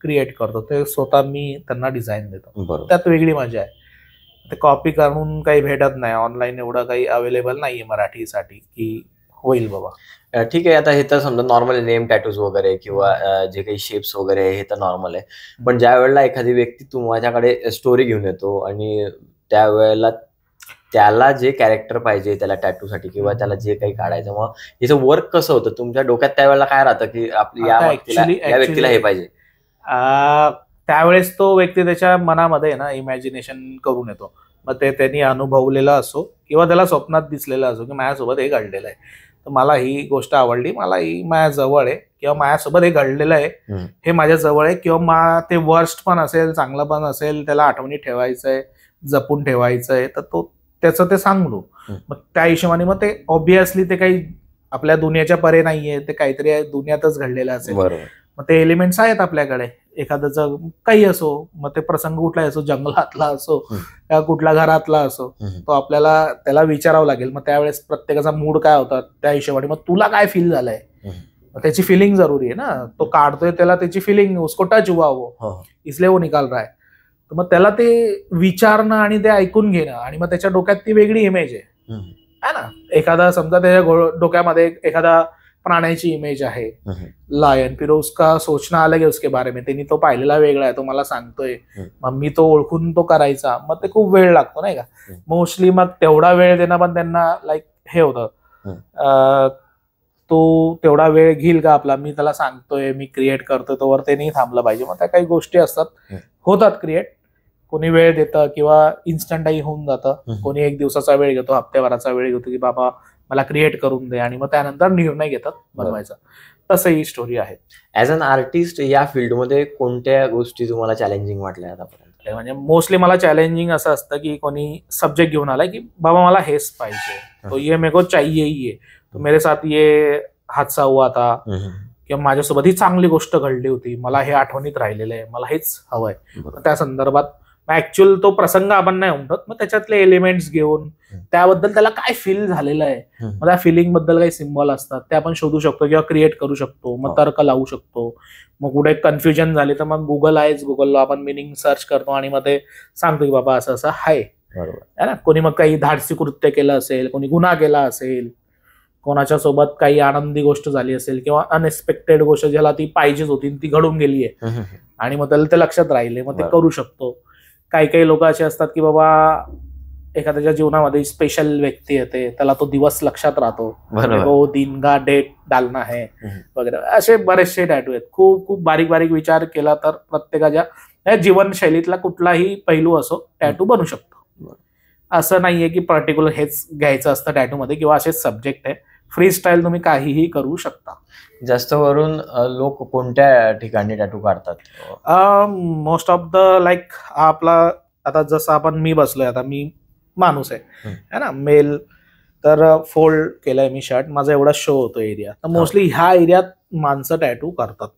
क्रिएट करतो. ते स्वतः मी त्यांना डिझाईन देतो. त्यात वेगळी मजा आहे. ते कॉपी करून काही भेटत नाही, ऑनलाईन एवढं काही अवेलेबल नाहीये मराठीसाठी की होईल बाबा. ठीक आहे. आता हे तर समजा नॉर्मल नेम टॅटूज वगैरे किंवा जे काही शेप्स वगैरे हे तर नॉर्मल आहे. पण ज्या वेळेला एखादी व्यक्ती माझ्याकडे स्टोरी घेऊन येतो आणि त्यावेळेला त्याला जे कॅरेक्टर पाहिजे त्याला टॅटूसाठी किंवा त्याला जे काही काढायचं, मग याचं वर्क कसं होतं तुमच्या डोक्यात त्यावेळेला? काय राहतं की आपली या व्यक्तीला हे पाहिजे? त्यावेळेस तो व्यक्ती त्याच्या मनामध्ये ना इमॅजिनेशन करून येतो. मग ते त्यांनी अनुभवलेलं असो किंवा त्याला स्वप्नात दिसलेलं असो की माझ्यासोबत हे घडलेलं आहे, तर मला ही गोष्ट आवडली, मला ही माझ्या जवळ आहे, किंवा माझ्यासोबत हे घडलेलं आहे, हे माझ्या जवळ आहे, किंवा ते वर्स्ट पण असेल, चांगलं पण असेल, त्याला आठवणी ठेवायचंय, जपून ठेवायचंय, तर तो त्याचं ते सांगलो. मग त्या हिशोबाने मग ते ऑब्व्हियसली ते काही आपल्या दुनियाच्या परे नाहीये, ते काहीतरी दुनियातच घडलेलं असेल. मग ते एलिमेंट्स आहेत आपल्याकडे. एखाद्याचं काही असो, मग ते प्रसंग कुठलाही असो, जंगलातला असो किंवा कुठल्या घरातला असो, तो आपल्याला त्याला विचारावं लागेल. मग त्यावेळेस प्रत्येकाचा मूड काय होता त्या हिशोबाने, मग तुला काय फील झालंय, त्याची फिलिंग जरुरी आहे ना. तो काढतोय त्याला त्याची फिलिंग, उसको टच हुआ वो, इसलिए वो निकाल रहा है. तर मग त्याला ते विचारणं आणि ते ऐकून घेणं, आणि मग त्याच्या डोक्यात ती वेगळी इमेज आहे ना. एखादा समजा त्याच्या डोक्यामध्ये एखादा प्राण्याची इमेज आहे, लायन, फिर उसका सोचना अलग है उसके बारे में, त्यांनी तो पाहिलेला वेगळा आहे, तो मला सांगतोय, मग मी तो ओळखून तो करायचा, मग ते खूप वेळ लागतो नाही का मोस्टली. मग तेवढा वेळ देणं पण त्यांना लाईक हे होतं, तो तेवढा वेळ घेईल का आपला, मी त्याला सांगतोय, मी क्रिएट करतोय, तोवर ते नाही थांबलं पाहिजे. मग त्या काही गोष्टी असतात, होतात क्रिएट. कोणी वेळ देतं किंवा इन्स्टंटही होऊन जातं, कोणी 1 दिवसाचा वेळ घेतो, हप्त्याभराचा वेळ घेतो की बाबा मला क्रिएट करून दे, आणि मग त्यानंतर निर्णय घेतात बनवायचा. तसं ही स्टोरी आहे. ऍज अन आर्टिस्ट या फील्डमध्ये कोणत्या गोष्टी तुम्हाला चॅलेंजिंग वाटल्या आतापर्यंत? म्हणजे मोस्टली मला चॅलेंजिंग असं असतं की कोणी सब्जेक्ट घेऊन आलाय की बाबा मला हेच पाहिजे, तो ये मेरे को चाहिए ही है, तो मेरे साथ ये हादसा हुआ था, किंवा माझ्यासोबत ही चांगली गोष्ट घडली होती, मला हे आठवणीत राहिलेलं आहे, मला हेच हवंय. त्या संदर्भात ऍक्च्युअल तो प्रसंग आपण नाही उमटत, मग त्याच्यातले एलिमेंट्स घेऊन त्याबद्दल त्याला काय फील झालेलं आहे, मग त्या फिलिंग बद्दल काही सिम्बॉल असतात ते आपण शोधू शकतो किंवा क्रिएट करू शकतो, मग तर्क लावू शकतो. मग कुठे कन्फ्युजन झाली तर मग गुगल आहेच, गुगलला आपण मिनिंग सर्च करतो आणि मग ते सांगतो की बाबा असं असं आहे ना. कोणी मग काही धाडसी कृत्य केलं असेल, कोणी गुन्हा केला असेल, कोणाच्या सोबत काही आनंदी गोष्ट झाली असेल किंवा अनएक्सपेक्टेड गोष्ट ज्याला ती पाहिजेच होती ती घडून गेली आहे आणि मग त्याला ते लक्षात राहिले, मग ते करू शकतो. काही काही लोक असे असतात की बाबा एखाद्याच्या जीवनामध्ये स्पेशल व्यक्ती येते, त्याला तो दिवस लक्षात राहतो, बरोबर. वो दिन का डेट डालना है वगैरे, असे बरेचसे टॅटू आहेत. खूप खूप बारीक बारीक विचार केला तर प्रत्येकाच्या जीवनशैलीतला कुठलाही पैलू असो टॅटू बनू शकतो. असं नाहीये की पर्टिक्युलर हेच घ्यायचं असतं टॅटू मध्ये किंवा असेच सब्जेक्ट आहे. फ्री स्टाईल तुम्ही काहीही करू शकता. जास्त करून लोक कोणत्या ठिकाणी टॅटू काढतात? मोस्ट ऑफ द लाईक आपला आता जसं आपण मी बसलोय, आता मी माणूस आहे है ना, मेल, तर फोल्ड केलाय मी शर्ट, माझा एवढा शो होतो एरिया, तर मोस्टली ह्या एरियात माणसं टॅटू करतात.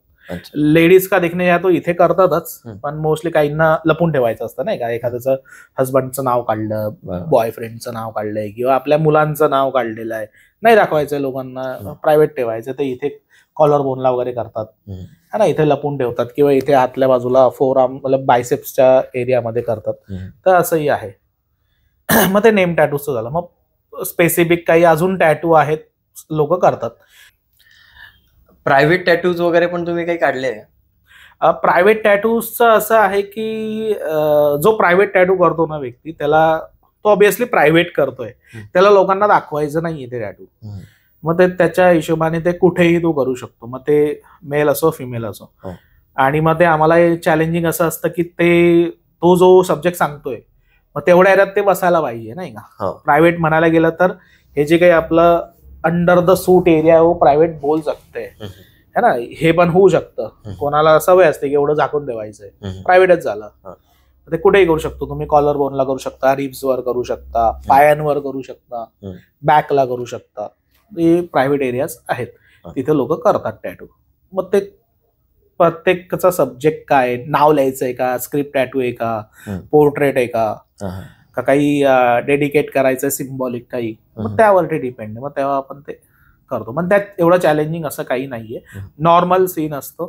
लेडीज का देखणे या तो इथे करतातच, पण मोस्टली काहींना लपून ठेवायचं असतं नाही का, एखाद्याचं हजबंडचं नाव काढलं, बॉयफ्रेंडचं नाव काढलंय किंवा आपल्या मुलांचं नाव काढलेलं आहे, नाही दाखवायचं लोकांना, प्रायव्हेट ठेवायचं, ते इथे कॉलर बोनला वगैरे करतात है ना, इथे लपून ठेवतात किंवा इथे आतल्या बाजूला फोरआर्म मतलब बायसेप्सच्या एरियामध्ये करतात. तर असंही आहे. मग ते नेम टॅटूचं झालं. मग स्पेसिफिक काही अजून टॅटू आहेत लोक करतात. प्रायव्हेट टॅटूज वगैरे पण तुम्ही काही काढले? प्रायव्हेट टॅटूजचं असं आहे की जो प्रायव्हेट टॅटू करतो ना व्यक्ती, त्याला तो ऑब्विसली प्रायव्हेट करतोय, त्याला लोकांना दाखवायचं नाहीये ते टॅटू. मग ते त्याच्या हिशोबाने ते कुठेही तो करू शकतो, मग ते मेल असो फिमेल असो. आणि मग ते आम्हाला चॅलेंजिंग असं असतं की तो जो सब्जेक्ट सांगतोय मग तेवढ्या एरियात ते बसायला पाहिजे नाही का. प्रायव्हेट म्हणायला गेलं तर हे जे काही आपलं अंडर द सूट एरिया वो प्रायव्हेट बोल सकते है ना, हे पण होऊ शकतं. कोणाला सवय असते की एवढं झाकून ठेवायचंय, प्रायव्हेटच झालं. ते कुठेही करू शकतो तुम्ही, कॉलर बोनला करू शकता, रिब्स वर करू शकता, पायांवर करू शकता, बॅकला करू शकता. हे प्रायव्हेट एरियाज आहेत, तिथे लोक करतात टॅटू. मग ते प्रत्येकाचा सब्जेक्ट काय, नाव लिहायचंय का, स्क्रिप्ट टॅटू आहे का, पोर्ट्रेट आहे का, काही डेडिकेट करायचं सिम्बॉलिक काही, मग त्यावरती डिपेंड आहे. मग तेव्हा आपण ते करतो. पण त्यात एवढं चॅलेंजिंग असं काही नाहीये, नॉर्मल सीन असतो,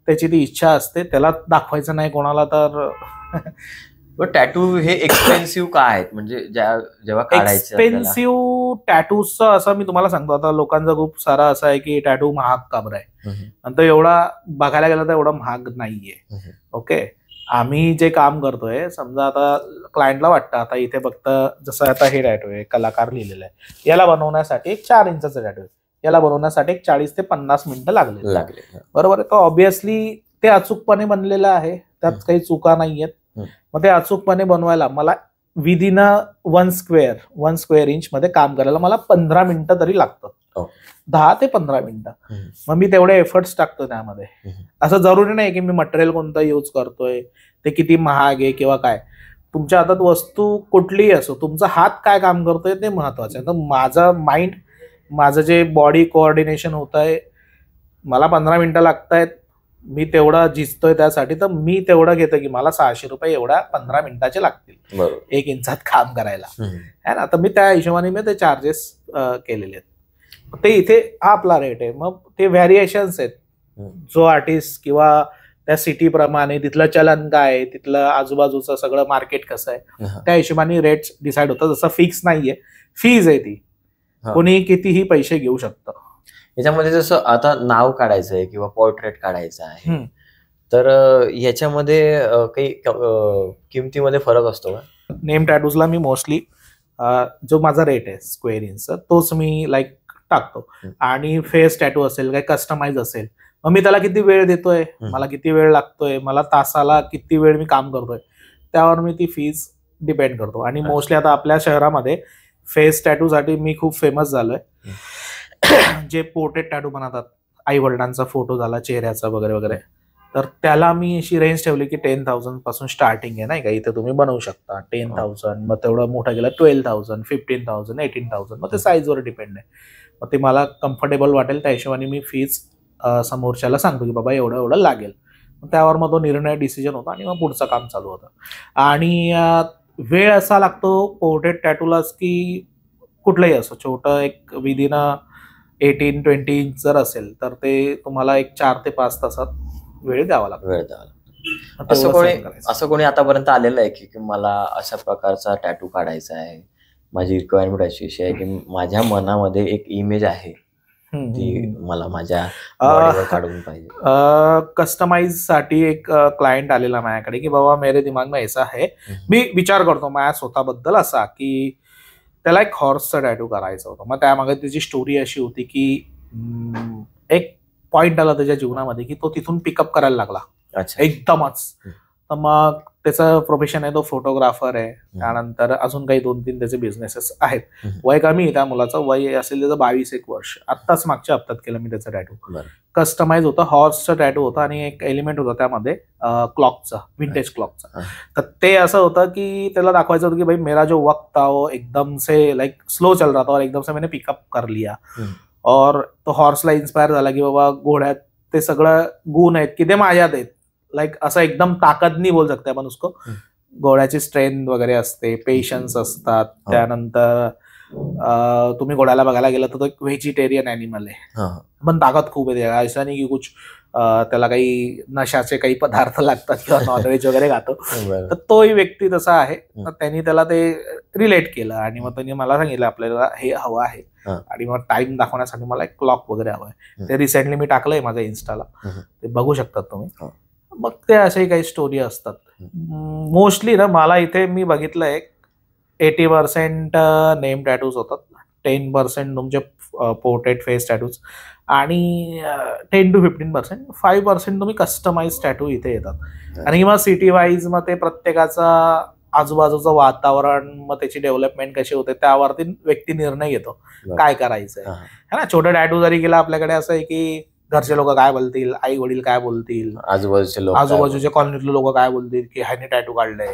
त्याची ती इच्छा असते, त्याला दाखवायचं नाही कोणाला. तर टॅटू हे एक्सपेन्सिव्ह का आहेत, म्हणजे जेव्हा काढायचं एक्सपेन्सिव्ह टॅटूचं असं मी तुम्हाला सांगतो, आता लोकांचा खूप सारा असं आहे की टॅटू महाग का बरं आहे, आणि तो एवढा बघायला गेला तर एवढा महाग नाहीये. ओके, आम्ही जे काम करतोय, समजा आता क्लायंटला वाटतं आता इथे फक्त जसं आता हे टॅटू आहे, कलाकार लिहिलेलं आहे, याला बनवण्यासाठी एक 4 इंचाचा टॅटू आहे, याला बनवण्यासाठी एक 40 ते 50 मिनिटं लागले, बरोबर आहे. तर ऑब्विसली ते अचूकपणे बनलेलं आहे, त्यात काही चुका नाहीयेत. मग ते अचूकपणे बनवायला मला विदिन 1 स्क्वेअर इंच मध्ये काम करायला मला 15 मिनिटं तरी लागतं, 10 ते 15 मिनिटं. मग मी तेवढे एफर्ट्स टाकतो त्यामध्ये. असं जरुरी नाही की मी मटेरियल कोणतं यूज करतोय, ते किती महाग आहे किंवा काय. तुमच्या हातात वस्तू कुठलीही असो, तुमचा हात काय काम करतोय ते महत्वाचं आहे. तर माझं माइंड, माझं जे बॉडी कोऑर्डिनेशन होत आहे, मला 15 मिनिटं लागतायत, मी तेवढा झिजतोय त्यासाठी, तर मी तेवढं घेतो की मला 600 रुपये एवढ्या 15 मिनिटाचे लागतील 1 इंचात काम करायला है ना. तर मी त्या हिशोबाने मी ते चार्जेस केलेले आहेत. ते इथे हा आपला रेट आहे. मग ते व्हॅरिएशन्स आहेत, जो आर्टिस्ट किंवा त्या सिटी प्रमाणे तिथलं चलन काय, तिथलं आजूबाजूचं सगळं मार्केट कसं आहे, त्या हिशोबाने रेट्स डिसाईड होतात. जसं फिक्स नाहीये, फीज आहे ती, कोणी कितीही पैसे घेऊ शकतं. याच्यामध्ये जसं आता नाव काढायचं आहे किंवा पोर्ट्रेट काढायचं आहे, तर याच्यामध्ये काही किमतीमध्ये फरक असतो का? नेम टॅटूजला मी मोस्टली जो माझा रेट आहे स्क्वेअर इंचचा, तोच मी लाईक टाकतो. आणि फेस टॅटू असेल, काही कस्टमाइज असेल, मग मी त्याला किती वेळ देतोय, मला किती वेळ लागतोय, मला तासाला किती वेळ मी काम करतोय, त्यावर मी ती फीज डिपेंड करतो. आणि मोस्टली आता आपल्या शहरामध्ये फेस टॅटूसाठी मी खूप फेमस झालोय. जे पोर्ट्रेट टॅटू बनवतात, आई वडिलांचा फोटो झाला, चेहऱ्याचा वगैरे वगैरे, तर त्याला मी अशी रेंज ठेवली की 10,000 पासून स्टार्टिंग आहे नाही का. इथे तुम्ही बनवू शकता 10,000, मग तेवढं मोठं गेलं 12,000, 15,000, 18,000, मग ते साईजवर डिपेंड आहे. मग ते मला कम्फर्टेबल वाटेल त्या हिशोबाने मी फीज समोरच्याला सांगतो की बाबा एवढं एवढं लागेल. त्यावर मग तो निर्णय डिसिजन होता आणि मग पुढचं काम चालू होतं. आणि वेळ असा लागतो पोर्ट्रेट टॅटूलाच की कुठलंही असो, छोटं एक विदिन 18-20 इंच जर असेल तर ते तुम्हाला एक 4 ते 5 तासात वेळ द्यावा लागतो. असं कोणी आतापर्यंत आलेलं आहे की मला अशा प्रकारचा टॅटू काढायचा आहे, माझी रिक्वायरमेंट अशी आहे की माझ्या मनामध्ये एक इमेज आहे ती मला माझ्या बॉडीवर काढून पाहिजे. कस्टमाइज साठी एक क्लायंट आलेला माझ्याकडे की बाबा मेरे दिमाग में ऐसा है, मी विचार करतो माझ्या स्वतःबद्दल असा की त्याला एक हॉर्सचा टॅटू करायचा होता. मग त्यामागे त्याची स्टोरी अशी होती की एक पॉइंट आला त्याच्या जीवनामध्ये की तो तिथून पिकअप करायला लागला एकदमच. तर मग त्याचं प्रोफेशन आहे, तो फोटोग्राफर आहे. त्यानंतर अजून काही 2-3 त्याचे बिझनेसेस आहेत. वय कमी आहे त्या मुलाचं, वय असेल त्याचं 22-1 वर्ष. आत्ताच मागच्या हप्त्यात केलं मी त्याचा टॅटू. कस्टमाइज होता, हॉर्सचा टॅटू होता आणि एक एलिमेंट होता त्यामध्ये क्लॉकचा, विंटेज क्लॉकचा. तर ते असं होतं की त्याला दाखवायचं होतं की भाई मेरा जो वक्त था वो एकदम से लाइक स्लो चल रहा था और एकदम से मैंने पिकअप कर लिया. और तो हॉर्सला इन्स्पायर झाला की बाबा घोड्यात ते सगळं गुण आहेत की ते माझ्यात आहेत. लाईक असं एकदम ताकद नाही बोल सकते आपण उसको. घोड्याची स्ट्रेंथ वगैरे असते, पेशन्स असतात. त्यानंतर तुम्ही घोड्याला बघायला गेलं तर तो एक व्हेजिटेरियन अॅनिमल आहे, पण ताकद खूप आहे. असा नाही की कुछ त्याला काही नशाचे काही पदार्थ लागतात किंवा नॉनव्हेज वगैरे खातो. तर तोही व्यक्ती तसा आहे. तर त्यांनी त्याला ते रिलेट केलं आणि मग त्यांनी मला सांगितलं आपल्याला हे हवं आहे आणि मग टाइम दाखवण्यासाठी मला एक क्लॉक वगैरे हवं आहे. ते रिसेंटली मी टाकलंय माझ्या इन्स्टाला, ते बघू शकतात तुम्ही. मग ते असे काही स्टोरी असतात. मोस्टली ना मला इथे मी बघितलंय 80% नेम टॅटूज होतात, 10% तुमचे पोर्ट्रेट फेस टॅटूज आणि 10 to 15%, 5% तुम्ही कस्टमाइज टॅटू इथे येतात. आणि मग सिटी वाईज मग ते प्रत्येकाचा आजूबाजूचं वातावरण, मग त्याची डेव्हलपमेंट कशी होते त्यावरती व्यक्ती निर्णय घेतो काय करायचंय. है ना, छोटं टॅटू जरी गेला आपल्याकडे असं आहे की घरचे लोक काय बोलतील, आई वडील काय बोलतील, आजूबाजूचे कॉलनीतले लोक काय बोलतील की ह्याने टॅटू काढलंय.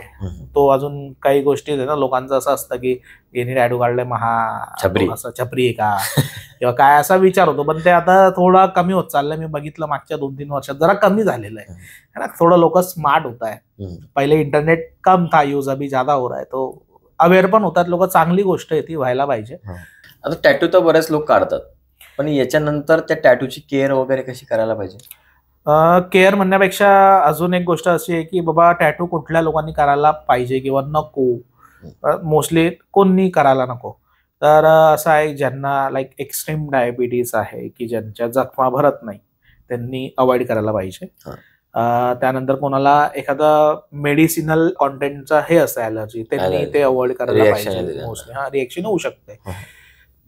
तो अजून काही गोष्टी ना लोकांचं असं असतं की यांनी टॅटू काढलंय महा असं छपरी आहे का किंवा काय असा विचार होतो. पण ते आता थोडा कमी होत चाललंय. मी बघितलं मागच्या 2-3 वर्षात जरा कमी झालेलं आहे ना. थोडं लोक स्मार्ट होत आहे. पहिले इंटरनेट कम था यूज, अभी ज्यादा हो रहा है. तो अवेअर पण होतात लोक. चांगली गोष्ट आहे ती, व्हायला पाहिजे. आता टॅटू तर बरेच लोक काढतात, पण याच्यानंतर त्या टॅटूची केअर वगैरे कशी करायला पाहिजे? केअर म्हणण्यापेक्षा अजून एक गोष्ट अशी आहे की बाबा टॅटू कुठल्या लोकांनी करायला पाहिजे किंवा नको. मोस्टली कोणी करायला नको. तर असं आहे ज्यांना लाईक एक्स्ट्रीम डायबिटीज आहे की ज्यांच्या जखमा भरत नाही त्यांनी अवॉइड करायला पाहिजे. त्यानंतर कोणाला एखादा मेडिसिनल कॉन्टेंटचा हे असतं ॲलर्जी, त्यांनी ते अवॉइड करायला पाहिजे. मोस्टली रिएक्शन होऊ शकते,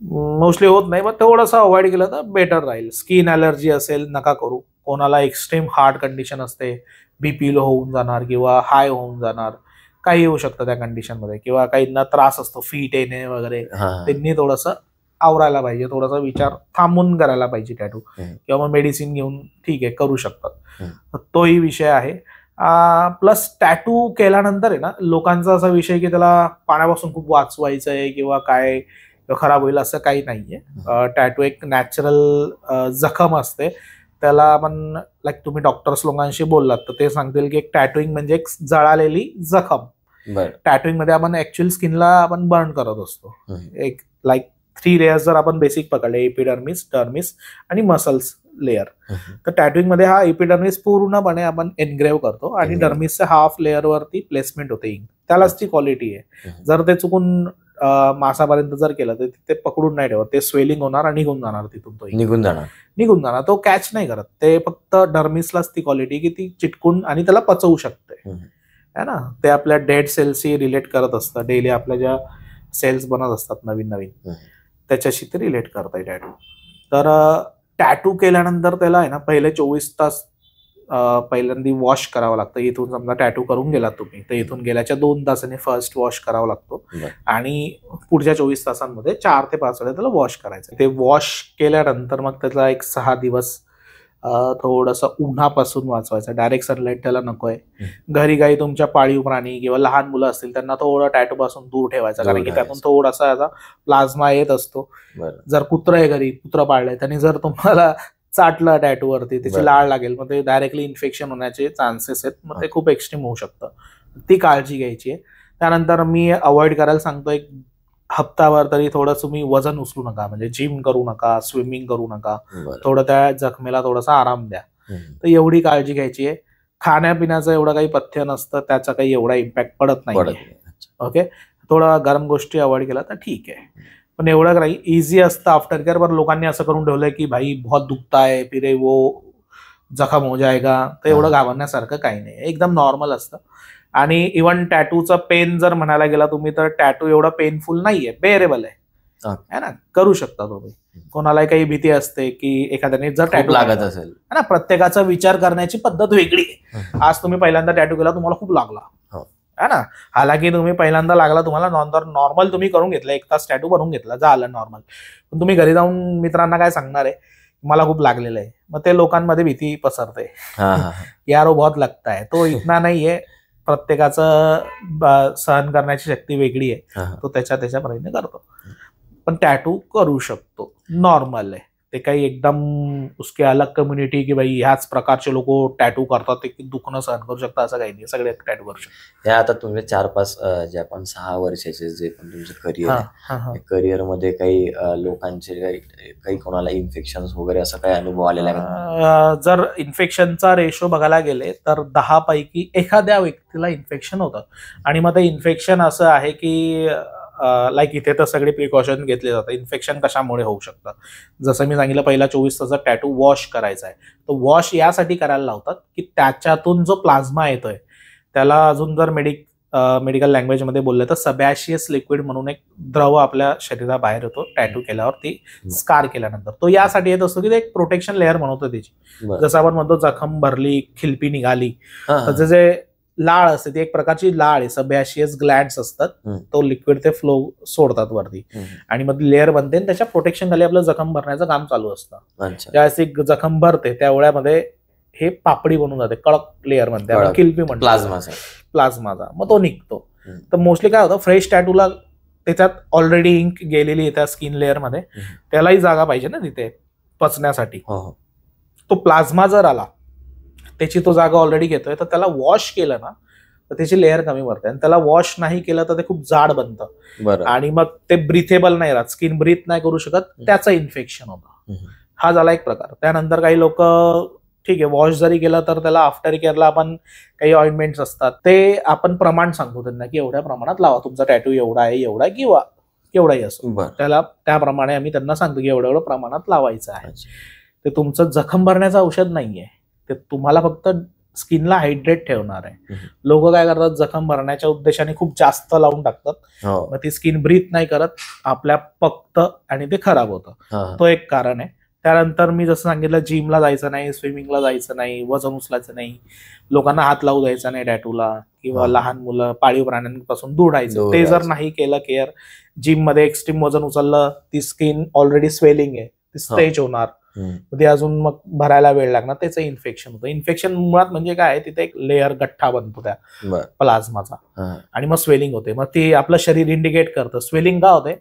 मोस्टली होत नाही, पण थोडंसं अवॉइड केलं तर बेटर राहील. स्किन ॲलर्जी असेल नका करू. कोणाला एक्स्ट्रीम हार्ट कंडिशन असते, बीपी लो होऊन जाणार किंवा हाय होऊन जाणार, काही होऊ शकतं त्या कंडिशनमध्ये. किंवा काहींना त्रास असतो फीट येणे वगैरे, त्यांनी थोडंसं आवरायला पाहिजे, थोडासा विचार थांबून करायला पाहिजे टॅटू. किंवा मग मेडिसिन घेऊन ठीक आहे करू शकतात. तोही विषय आहे. प्लस टॅटू केल्यानंतर आहे ना लोकांचा असा विषय की त्याला पाण्यापासून खूप वाचवायचं आहे किंवा काय खराब होईल असं काही नाहीये. टॅटू एक नॅचरल जखम असते. त्याला आपण लाईक तुम्ही डॉक्टर्स लोकांशी बोललात तर ते सांगतील की एक टॅटूइंग म्हणजे एक जळालेली जखम. टॅटूइंग मध्ये आपण ऍक्च्युअल स्किनला आपण बर्न करत असतो. एक लाईक 3 लेयर्स जर आपण बेसिक पकडले, एपिडर्मिस, डर्मिस आणि मसल्स लेअर. तर टॅटूइंग मध्ये हा एपिडर्मिस पूर्णपणे आपण एनग्रेव्ह करतो आणि डर्मिसच्या हाफ लेअर वरती प्लेसमेंट होते इंक. त्यालाच ती क्वालिटी आहे. जर ते चुकून मासापर्यंत जर केलं तर ते पकडून नाही ठेवत, ते स्वेलिंग होणार आणि निघून जाणार तिथून. तो निघून जाणार, तो कॅच नाही करत. ते फक्त डर्मिसलाच ती क्वालिटी की ती चिटकून आणि त्याला पचवू शकते है ना. ते आपल्या डेड सेल्सशी रिलेट करत असतं. डेली आपल्या ज्या सेल्स बनत असतात नवीन नवीन त्याच्याशी ते रिलेट करताय टॅटू. तर टॅटू केल्यानंतर त्याला आहे ना पहिले 24 तास पहिल्यांदा वॉश करावं लागतं. इथून समजा टॅटू करून गेलात तुम्ही तर इथून गेल्याच्या 2 तासांनी फर्स्ट वॉश करावा लागतो आणि पुढच्या 24 तासांमध्ये 4 ते 5 वेळा त्याला वॉश करायचं. ते वॉश केल्यानंतर मग त्याला एक 6 दिवस थोडंसं उन्हापासून वाचवायचं. डायरेक्ट सनलाईट त्याला नकोय. घरी काही तुमच्या पाळीव प्राणी किंवा लहान मुलं असतील त्यांना थोडं टॅटू पासून दूर ठेवायचं, कारण की त्यातून थोडासा याचा प्लाझ्मा येत असतो. जर कुत्रं आहे घरी, कुत्रं पाळलंय, त्यांनी जर तुम्हाला चाटलं टॅटूवरती त्याची लाळ लागेल, मग ते डायरेक्टली इन्फेक्शन होण्याचे चान्सेस आहेत. मग ते खूप एक्स्ट्रीम होऊ शकतं. ती काळजी घ्यायची आहे. त्यानंतर मी अवॉइड करायला सांगतो एक हप्ताभर तरी थोडं तुम्ही वजन उचलू नका, म्हणजे जिम करू नका, स्विमिंग करू नका, थोडं त्या जखमेला थोडासा आराम द्या. तर एवढी काळजी घ्यायची आहे. खाण्यापिण्याचं एवढं काही पथ्य नसतं, त्याचा काही एवढा इम्पॅक्ट पडत नाही. ओके, थोडा गरम गोष्टी अवॉइड केला तर ठीक आहे. पण एवढं नाही, इझी असतं आफ्टर केअर. पण लोकांनी असं करून ठेवलंय की भाई बहुत दुखता है फिर वो जखम हो जाएगा. तर एवढं घाबरण्यासारखं काही नाही, एकदम नॉर्मल असतं. आणि इव्हन टॅटूचं पेन जर म्हणायला गेला तुम्ही तर टॅटू एवढं पेनफुल नाहीये, बेअरेबल आहे ना, करू शकता तुम्ही. कोणालाही काही भीती असते की एखाद्याने जर टॅटू लागत असेल है ना, प्रत्येकाचा विचार करण्याची पद्धत वेगळी आहे. आज तुम्ही पहिल्यांदा टॅटू केला, तुम्हाला खूप लागला है ना, हालाकी तुम्ही पहिल्यांदा लागला तुम्हाला नॉर्मल तुम्ही करून घेतलं, 1 तास टॅटू बनवून घेतला, झालं नॉर्मल. पण तुम्ही घरी जाऊन मित्रांना काय सांगणार आहे, मला खूप लागलेलं आहे. मग ते लोकांमध्ये भीती पसरते, यार वो बहुत लगता है. तो इतना नाहीये, प्रत्येकाचं सहन करण्याची शक्ती वेगळी आहे, तो त्याच्या प्रयत्न करतो. पण टॅटू करू शकतो, नॉर्मल आहे ते. काही एकदम उसके अलग कम्युनिटी की भाई ह्याच प्रकारचे लोक टॅटू करतात ते दुखणं सहन करू शकतात असं काही नाही, सगळे टॅटू करू शकतात. हे आता तुम्ही 4-5 जे आपण 6 वर्षाचे जे पण तुमचं करिअर आहे, करिअर मध्ये काही लोकांचे काही कोणाला इन्फेक्शन वगैरे असं काही अनुभव आलेला आहे? जर इन्फेक्शनचा रेशो बघायला गेले तर 10 पैकी एखाद्या व्यक्तीला इन्फेक्शन होतं. आणि मग ते इन्फेक्शन असं आहे की लाईक इथे तर सगळे प्रिकॉशन घेतले जातात. इन्फेक्शन कशामुळे होऊ शकतं, जसं मी सांगितलं, पहिला 24 तासाचा टॅटू वॉश करायचा आहे. तो वॉश यासाठी करायला लावतात की त्याच्यातून जो प्लाझ्मा येतोय त्याला, अजून जर मेडिकल लँग्वेजमध्ये बोललं तर सबॅशियस लिक्विड म्हणून एक द्रव आपल्या शरीराबाहेर येतो टॅटू केल्यावर, ती स्कार केल्यानंतर. तो यासाठी येत असतो की ते एक प्रोटेक्शन लेअर म्हणतो त्याची. जसं आपण म्हणतो जखम भरली, खिलपी निघाली, त्याचे जे लाळ असते ती एक प्रकारची लाळ आहे, सबॅशियस ग्लँड्स असतात, तो लिक्विड ते फ्लो सोडतात वरती आणि मग लेअर बनते आणि त्याच्या प्रोटेक्शन खाली आपलं जखम भरण्याचं काम चालू असतं. ज्यावेळेस एक जखम भरते त्यावेळेमध्ये हे पापडी बनून जाते, कडक लेअर म्हणते, किल्पी म्हणतो, प्लाझ्माचा, मग तो निघतो. तर मोस्टली काय होतं, फ्रेश टॅटूला त्याच्यात ऑलरेडी इंक गेलेली आहे त्या स्किन लेअर मध्ये, त्यालाही जागा पाहिजे ना तिथे पचण्यासाठी. तो प्लाझ्मा जर आला, त्याची तो जागा ऑलरेडी घेतोय, तर त्याला वॉश केलं ना तर त्याची लेअर कमी भरते. आणि त्याला वॉश नाही केलं तर ते खूप जाड बनतं आणि मग ते ब्रिथेबल नाही राहत, स्किन ब्रीथ नाही करू शकत, त्याचं इन्फेक्शन होतं. हा झाला एक प्रकार. त्यानंतर काही लोक ठीक आहे वॉश जरी केलं तर त्याला आफ्टर केअरला आपण काही ऑइंटमेंट्स असतात, ते आपण प्रमाण सांगतो त्यांना की एवढ्या प्रमाणात लावा, तुमचा टॅटू एवढा आहे किंवा केवढाही असो, त्याला त्याप्रमाणे आम्ही त्यांना सांगतो की एवढं प्रमाणात लावायचं आहे. ते तुमचं जखम भरण्याचं औषध नाहीये, ते तुम्हाला फक्त स्किनला हायड्रेट ठेवणार आहे. लोक काय करतात, जखम भरण्याच्या उद्देशाने खूप जास्त लावून टाकतात, मग ती स्किन ब्रीथ नाही करत, आपल्या पकतं आणि ते खराब होतं. तो एक कारण आहे. त्यानंतर मी जसं सांगितलं, जिमला जायचं नाही, स्विमिंगला जायचं नाही, वजन उचलायचं नाही, लोकांना हात लावू द्यायचा नाही टॅटूला, किंवा लहान मुलं पाळीव प्राण्यांपासून दूर राहायचं. ते जर नाही केलं केअर, जिम मध्ये एक्स्ट्रीम वजन उचललं, ती स्किन ऑलरेडी स्वेलिंग आहे, ती स्ट्रेच होणार, ते अजून मग भरायला वेळ लागणार, त्याचं इन्फेक्शन होतं. इन्फेक्शन मुळात म्हणजे काय, तिथे एक लेअर गठ्ठा बनतो त्या प्लाझ्माचा आणि मग स्वेलिंग होते. मग ते आपलं शरीर इंडिकेट करतं. स्वेलिंग का होते,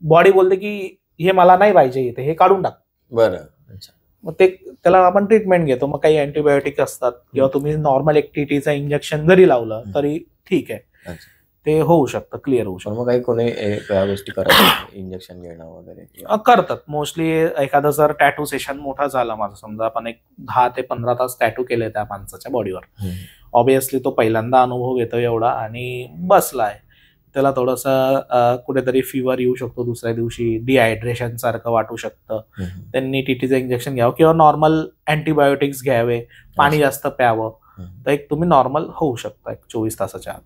बॉडी बोलते की हे मला नाही पाहिजे, इथे हे काढून टाक. मग ते त्याला आपण ट्रीटमेंट घेतो. मग काही अँटीबायोटिक असतात किंवा तुम्ही नॉर्मल एक टीटीचं इंजेक्शन जरी लावलं तरी ठीक आहे, ते होऊ शकतं, क्लिअर होऊ शकतं. मग काही कोणी या गोष्टी करतात, इंजेक्शन घेणं वगैरे करतात. मोस्टली एखादं जर टॅटू सेशन मोठा झाला माझं, समजा आपण एक 10 ते 15 तास टॅटू केले त्या माणसाच्या बॉडीवर, ऑब्विसली तो पहिल्यांदा अनुभव घेतो एवढा आणि बसलाय, त्याला थोडंसं कुठेतरी फिवर येऊ शकतो, दुसऱ्या दिवशी डिहायड्रेशन सारखं वाटू शकतं, त्यांनी टीटीचं इंजेक्शन घ्यावं किंवा नॉर्मल अँटीबायोटिक्स घ्यावे, पाणी जास्त प्यावं, तर एक तुम्ही नॉर्मल होऊ शकता 24 तासाच्या आत.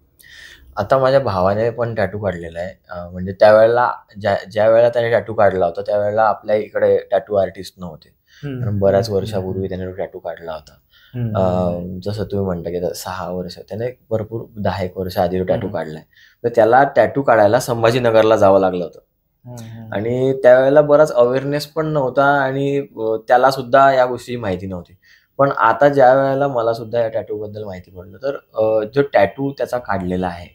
आता माझ्या भावाने पण टॅटू काढलेला आहे, म्हणजे त्यावेळेला ज्या वेळेला त्याने टॅटू काढला होता त्यावेळेला आपल्या इकडे टॅटू आर्टिस्ट नव्हते, बऱ्याच वर्षापूर्वी त्याने टॅटू काढला होता. जसं तुम्ही म्हणता की 6 वर्ष, त्याने भरपूर 10-1 वर्ष आधी टॅटू काढलाय. तर त्याला टॅटू काढायला संभाजीनगरला जावं लागलं होतं आणि त्यावेळेला बराच अवेअरनेस पण नव्हता आणि त्याला सुद्धा या गोष्टीची माहिती नव्हती. पण आता ज्या वेळेला मला सुद्धा या टॅटू बद्दल माहिती पडलं, तर जो टॅटू त्याचा काढलेला आहे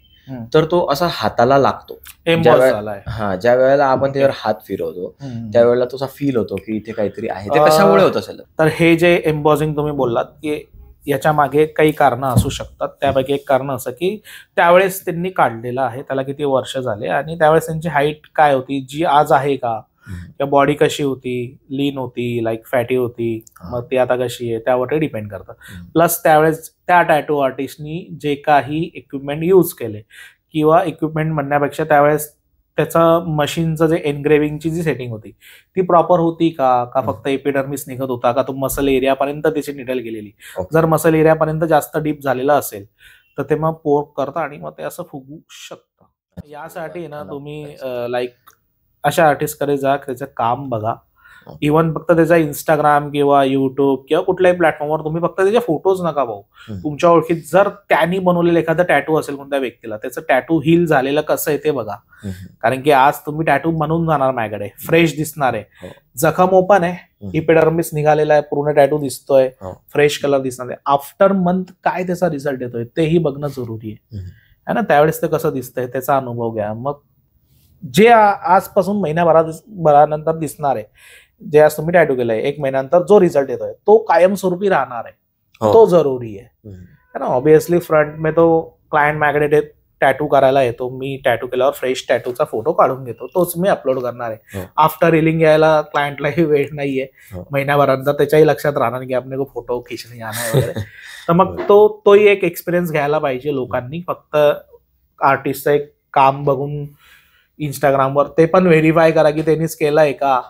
तर तो असा हाताला लागतो. ज्या वेळेला आपण त्याच्यावर हात फिरवतो त्यावेळेला तो फील होतो की इथे काहीतरी आहे. ते कशामुळे होत असेल? तर हे जे एम्बॉझिंग तुम्ही बोललात की याच्या मागे काही कारण असू शकतात. त्यापैकी एक कारण असं की त्यावेळेस त्यांनी काढलेलं आहे, त्याला किती वर्ष झाले आणि त्यावेळेस त्यांची हाईट काय होती, जी आज आहे का, किंवा बॉडी कशी होती, लीन होती, लाईक फॅटी होती, मग ती आता कशी आहे त्यावर डिपेंड करतं. प्लस त्यावेळेस त्या टॅटू आर्टिस्टनी जे काही इक्विपमेंट यूज केले, किंवा इक्विपमेंट म्हणण्यापेक्षा त्यावेळेस त्याचा मशीनचं जे एनग्रेव्हिंगची जी सेटिंग होती ती प्रॉपर होती का फक्त एपिडर्मिस निघत होता का तो मसल एरियापर्यंत त्याची निडल गेलेली. जर मसल एरियापर्यंत जास्त डीप झालेला असेल तर ते मग पोर्क करतं आणि मग ते असं फुगू शकतं. यासाठी ना तुम्ही लाईक अशा आर्टिस्टकडे जा, त्याचं काम बघा. इव्हन फक्त त्याचा इंस्टाग्राम किंवा युट्यूब किंवा कुठल्याही प्लॅटफॉर्मवर तुम्ही फक्त त्याचे फोटोज नका पाहू. तुमच्या ओळखीत जर त्यांनी बनवलेलं एखादा टॅटू असेल कोणत्या व्यक्तीला, त्याचं टॅटू हील झालेलं कसं आहे ते बघा. कारण की आज तुम्ही टॅटू बनवून जाणार माझ्याकडे, फ्रेश दिसणार आहे, जखम ओपन आहे, इपिडर्मिस निघालेला आहे, पूर्ण टॅटू दिसतोय, फ्रेश कलर दिसणार आहे. आफ्टर मंथ काय त्याचा रिझल्ट येतोय तेही बघणं जरुरी आहे ना. त्यावेळेस ते कसं दिसतंय त्याचा अनुभव घ्या. मग जे आजपासून महिन्याभरानंतर दिसणार आहे, जे आज तुम्ही टॅटू केलंय, 1 महिन्यानंतर जो रिझल्ट येतोय तो कायमस्वरूपी राहणार आहे, तो जरुरी आहे ना. ऑब्विसली फ्रंट में तो क्लायंट माझ्याकडे टॅटू करायला येतो, मी टॅटू केल्यावर फ्रेश टॅटूचा फोटो काढून घेतो, तोच मी अपलोड करणार आहे. आफ्टर रिलिंग यायला क्लायंटलाही वेळ नाहीये, महिन्याभरानंतर त्याच्याही लक्षात राहणार की आपले फोटो खिचणे आणाय वगैरे. तर मग तोही एक एक्सपिरियन्स घ्यायला पाहिजे लोकांनी. फक्त आर्टिस्टचं एक काम बघून इंस्टाग्रामवर ते पण व्हेरीफाय करा की त्यांनीच केलंय का,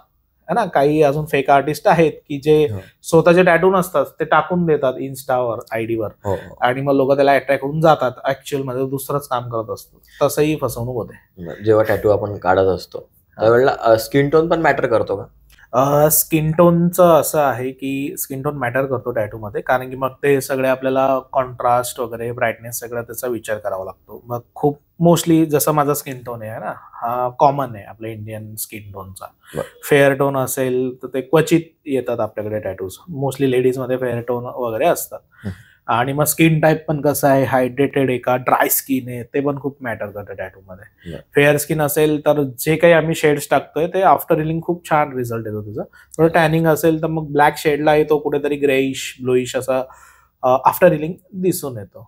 है ना. काही अजून फेक आर्टिस्ट आहेत की जे स्वतःचे टॅटू नसतात ते टाकून देतात इन्स्टावर, आयडीवर, आणि मग लोक त्याला अट्रॅक्ट होऊन जातात. ऍक्च्युअल मध्ये दुसरंच काम करत असतो. तसंही फसवणूक होते. जेव्हा टॅटू आपण काढत असतो त्यावेळेला स्किन टोन पण मॅटर करतो का? स्किन टोनचं असं आहे की स्किन टोन मॅटर करतो टॅटूमध्ये, कारण की मग ते सगळे आपल्याला कॉन्ट्रास्ट वगैरे, ब्राईटनेस सगळं त्याचा विचार करावा लागतो. मग खूप मोस्टली जसं माझा स्किन टोन आहे ना, हा कॉमन आहे आपल्या इंडियन स्किन टोनचा. फेअर टोन असेल तर ते क्वचित येतात आपल्याकडे टॅटूज, मोस्टली लेडीजमध्ये फेअर टोन वगैरे असतात. आणि मग स्किन टाईप पण कसं आहे, हायड्रेटेड आहे का, ड्राय स्किन आहे, ते पण खूप मॅटर करतं टॅटूमध्ये. फेअर स्किन असेल तर जे काही आम्ही शेड्स टाकतोय ते आफ्टर रिलिंग खूप छान रिझल्ट येतो त्याचा. थोडं टॅनिंग असेल तर मग ब्लॅक शेडला येतो, कुठेतरी ग्रेइश ब्लूइश असा आफ्टर रिलिंग दिसून येतो,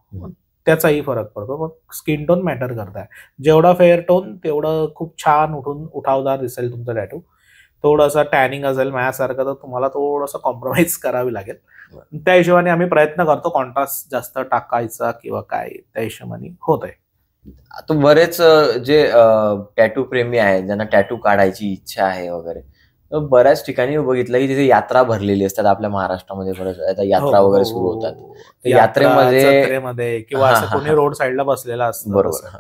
त्याचाही फरक पडतो. मग स्किन टोन मॅटर करताय. जेवढा फेअर टोन तेवढं खूप छान उठावदार दिसेल तुमचा टॅटू. थोडंसं टॅनिंग असेल माझ्यासारखं तर तुम्हाला थोडंसं कॉम्प्रोमाइज करावी लागेल. त्या हिशोबाने आम्ही प्रयत्न करतो कॉन्ट्रास्ट जास्त टाकायचा किंवा काय, त्या हिशोबाने होत आहे. आता बरेच जे टॅटू प्रेमी आहेत ज्यांना टॅटू काढायची इच्छा आहे वगैरे, बऱ्याच ठिकाणी बघितलं की तिथे यात्रा भरलेली असतात. आपल्या महाराष्ट्रामध्ये बऱ्याच आता यात्रा वगैरे सुरू होतात. यात्रेमध्ये किंवा असं कोणी रोड साईडला बसलेला असतं. बरोबर.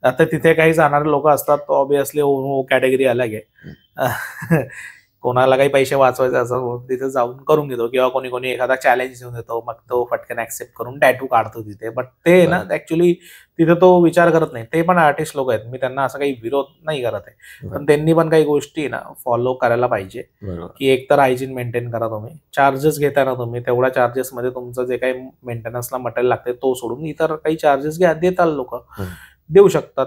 आता तिथे काही जाणारे लोक असतात, तो ऑब्विसली कॅटेगरी अलग आहे. कोणाला काही पैसे वाचवायचे असं तिथे जाऊन करून घेतो, किंवा कोणी कोणी एखादा चॅलेंज देऊन देतो, मग तो फटकन ऍक्सेप्ट करून टॅटू काढतो तिथे. बट ते ना ऍक्च्युली तिथे तो विचार करत नाही. ते पण आर्टिस्ट लोक आहेत, मी त्यांना असं काही विरोध नाही करत आहे, पण त्यांनी पण काही गोष्टी ना फॉलो करायला पाहिजे. की एक तर हायजीन मेंटेन करा तुम्ही, चार्जेस घेता ना तुम्ही, तेवढ्या चार्जेस मध्ये तुमचं जे काही मेंटेनन्सला मटेरियल लागते तो सोडून इतर काही चार्जेस देतात लोक, देऊ शकतात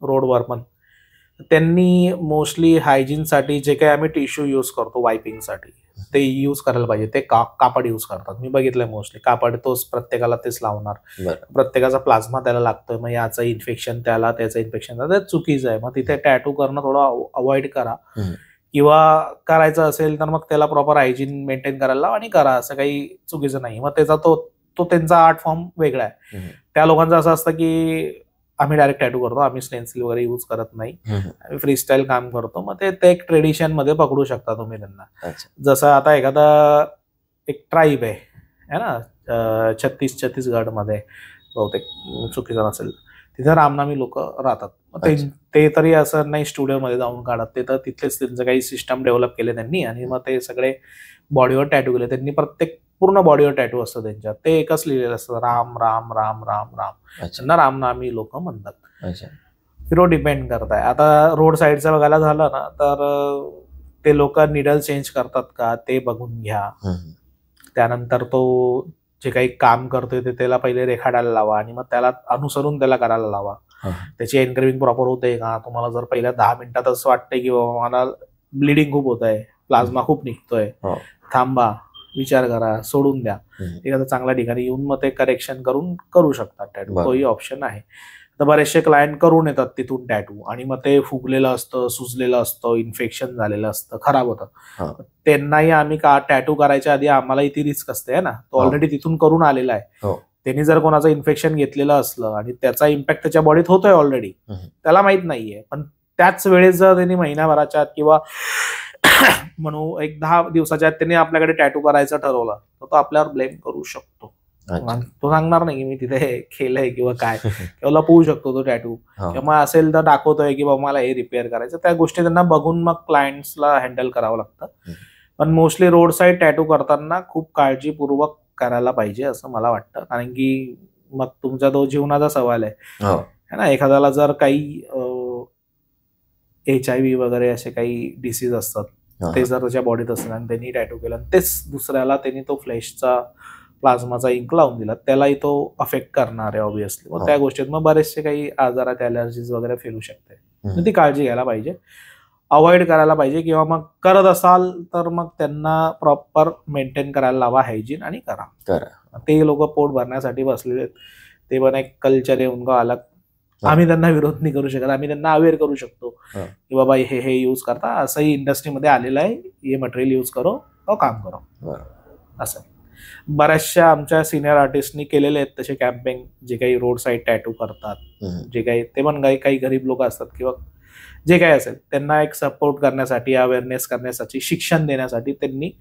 रोडवर पण. त्यांनी मोस्टली हायजीनसाठी जे काही आम्ही टिश्यू यूज करतो वायपिंगसाठी ते यूज करायला पाहिजे. ते कापड यूज करतात, मी बघितलंय मोस्टली कापड, तोच प्रत्येकाला तेच लावणार. प्रत्येकाचा प्लाझ्मा त्याला लागतोय, मग याचं इन्फेक्शन त्याला, त्याचं इन्फेक्शन त्याला, ते चुकीचं आहे. मग तिथे टॅटू करणं थोडं अवॉइड करा, किंवा करायचं असेल तर मग त्याला प्रॉपर हायजीन मेंटेन करायला आणि करा, असं काही चुकीचं नाही. मग त्याचा तो त्यांचा आर्ट फॉर्म वेगळा आहे. त्या लोकांचं असं असतं की आम्ही डायरेक्ट टॅटू करतो, आम्ही स्टेन्सिल वगैरे यूज करत नाही, आम्ही फ्रीस्टाईल काम करतो. मग ते एक ट्रेडिशन मध्ये पकडू शकता तुम्ही त्यांना. जसं आता एक ट्राईब आहे ना, छत्तीसगड मध्ये, बहुतेक चुकीचं नसेल, तिथे रामनामी लोक राहतात. ते तरी असं नाही स्टुडिओमध्ये जाऊन काढत, ते तर तिथलेच त्यांचं काही सिस्टम डेव्हलप केले त्यांनी, आणि मग ते सगळे बॉडीवर टॅटू केले त्यांनी. प्रत्येक पूर्ण बॉडीवर टॅटू असतं त्यांच्यात, ते एकच लिहिलेलं असतं, राम राम राम राम राम. त्यांना रामनामी लोक म्हणतात. फिरो डिपेंड करताय. आता रोड साईडचं बघायला झालं ना तर ते लोक निडल चेंज करतात का ते बघून घ्या. त्यानंतर तो जे काही काम करतोय ते त्याला पहिले रेखाटायला लावा, आणि मग त्याला अनुसरून त्याला करायला लावा. त्याची एनग्रेविंग प्रॉपर होते का. तुम्हाला जर पहिल्या 10 मिनिटात असं वाटतंय की बाबा मला ब्लिडिंग खूप होत आहे, प्लाझ्मा खूप निघतोय, थांबा, विचार करा, सोडून द्या. एखाद्या चांगल्या ठिकाणी येऊन मग ते करेक्शन करून करू शकतात टॅटू, तोही ऑप्शन आहे. तर बरेचसे क्लायंट करून येतात तिथून टॅटू, आणि मग ते फुगलेलं असतं, सुजलेलं असतं, इन्फेक्शन झालेलं असतं, खराब होतं. त्यांनाही आम्ही टॅटू करायच्या आधी आम्हालाही ती रिस्क असते ना, तो ऑलरेडी तिथून करून आलेला आहे. त्यांनी जर कोणाचं इन्फेक्शन घेतलेलं असलं आणि त्याचा इम्पॅक्ट त्याच्या बॉडीत होतोय ऑलरेडी, त्याला माहित नाहीये, पण त्याच वेळेस जर त्यांनी महिनाभराच्या आत किंवा म्हणू एक 10 दिवसाच्या आत त्यांनी आपल्याकडे टॅटू करायचं ठरवलं तर तो आपल्यावर ब्लेम करू शकतो. तो सांगणार नाही की मी तिथे केलंय किंवा काय, किंवा लपवू शकतो तो टॅटू, किंवा असेल तर दाखवतोय की बाबा मला हे रिपेअर करायचं. त्या गोष्टी त्यांना बघून मग क्लायंट्सला हँडल करावं लागतं. पण मोस्टली रोड साईड टॅटू करताना खूप काळजीपूर्वक करायला पाहिजे असं मला वाटतं, कारण की मग तुमचा तो जीवनाचा सवाल आहे ना. एखाद्याला जर काही HIV वगैरे असे काही डिसीज असतात ते जर त्याच्या बॉडीत असतात आणि त्यांनी टॅटू केला तेच दुसऱ्याला त्यांनी तो फ्लेशचा प्लाझ्माचा इंक लावून दिला, त्यालाही तो अफेक्ट करणार आहे ऑब्व्हियसली. मग त्या गोष्टीत मग बरेचसे काही आजारात ॲलर्जीज वगैरे फिरू शकते. ती काळजी घ्यायला पाहिजे, अवॉइड करायला पाहिजे, किंवा मग करत असाल तर मग त्यांना प्रॉपर मेंटेन करायला लावा हायजीन आणि करा. ते लोक पोट भरण्यासाठी बसलेले, ते पण एक कल्चर येऊन का अलग. आम्ही त्यांना विरोध नाही करू शकत, आम्ही त्यांना अवेअर करू शकतो की बाबा हे यूज करता, असंही इंडस्ट्रीमध्ये आलेलं आहे, हे मटेरियल यूज करो तो काम करो असं. बऱ्याचशा आमच्या सिनियर आर्टिस्टनी केलेले आहेत तसे कॅम्पेन, जे काही रोड साईड टॅटू करतात, जे काही ते पण काही गरीब लोक असतात किंवा जे काही असेल त्यांना एक सपोर्ट करण्यासाठी, अवेअरनेस करण्यासाठी, शिक्षण देण्यासाठी त्यांनी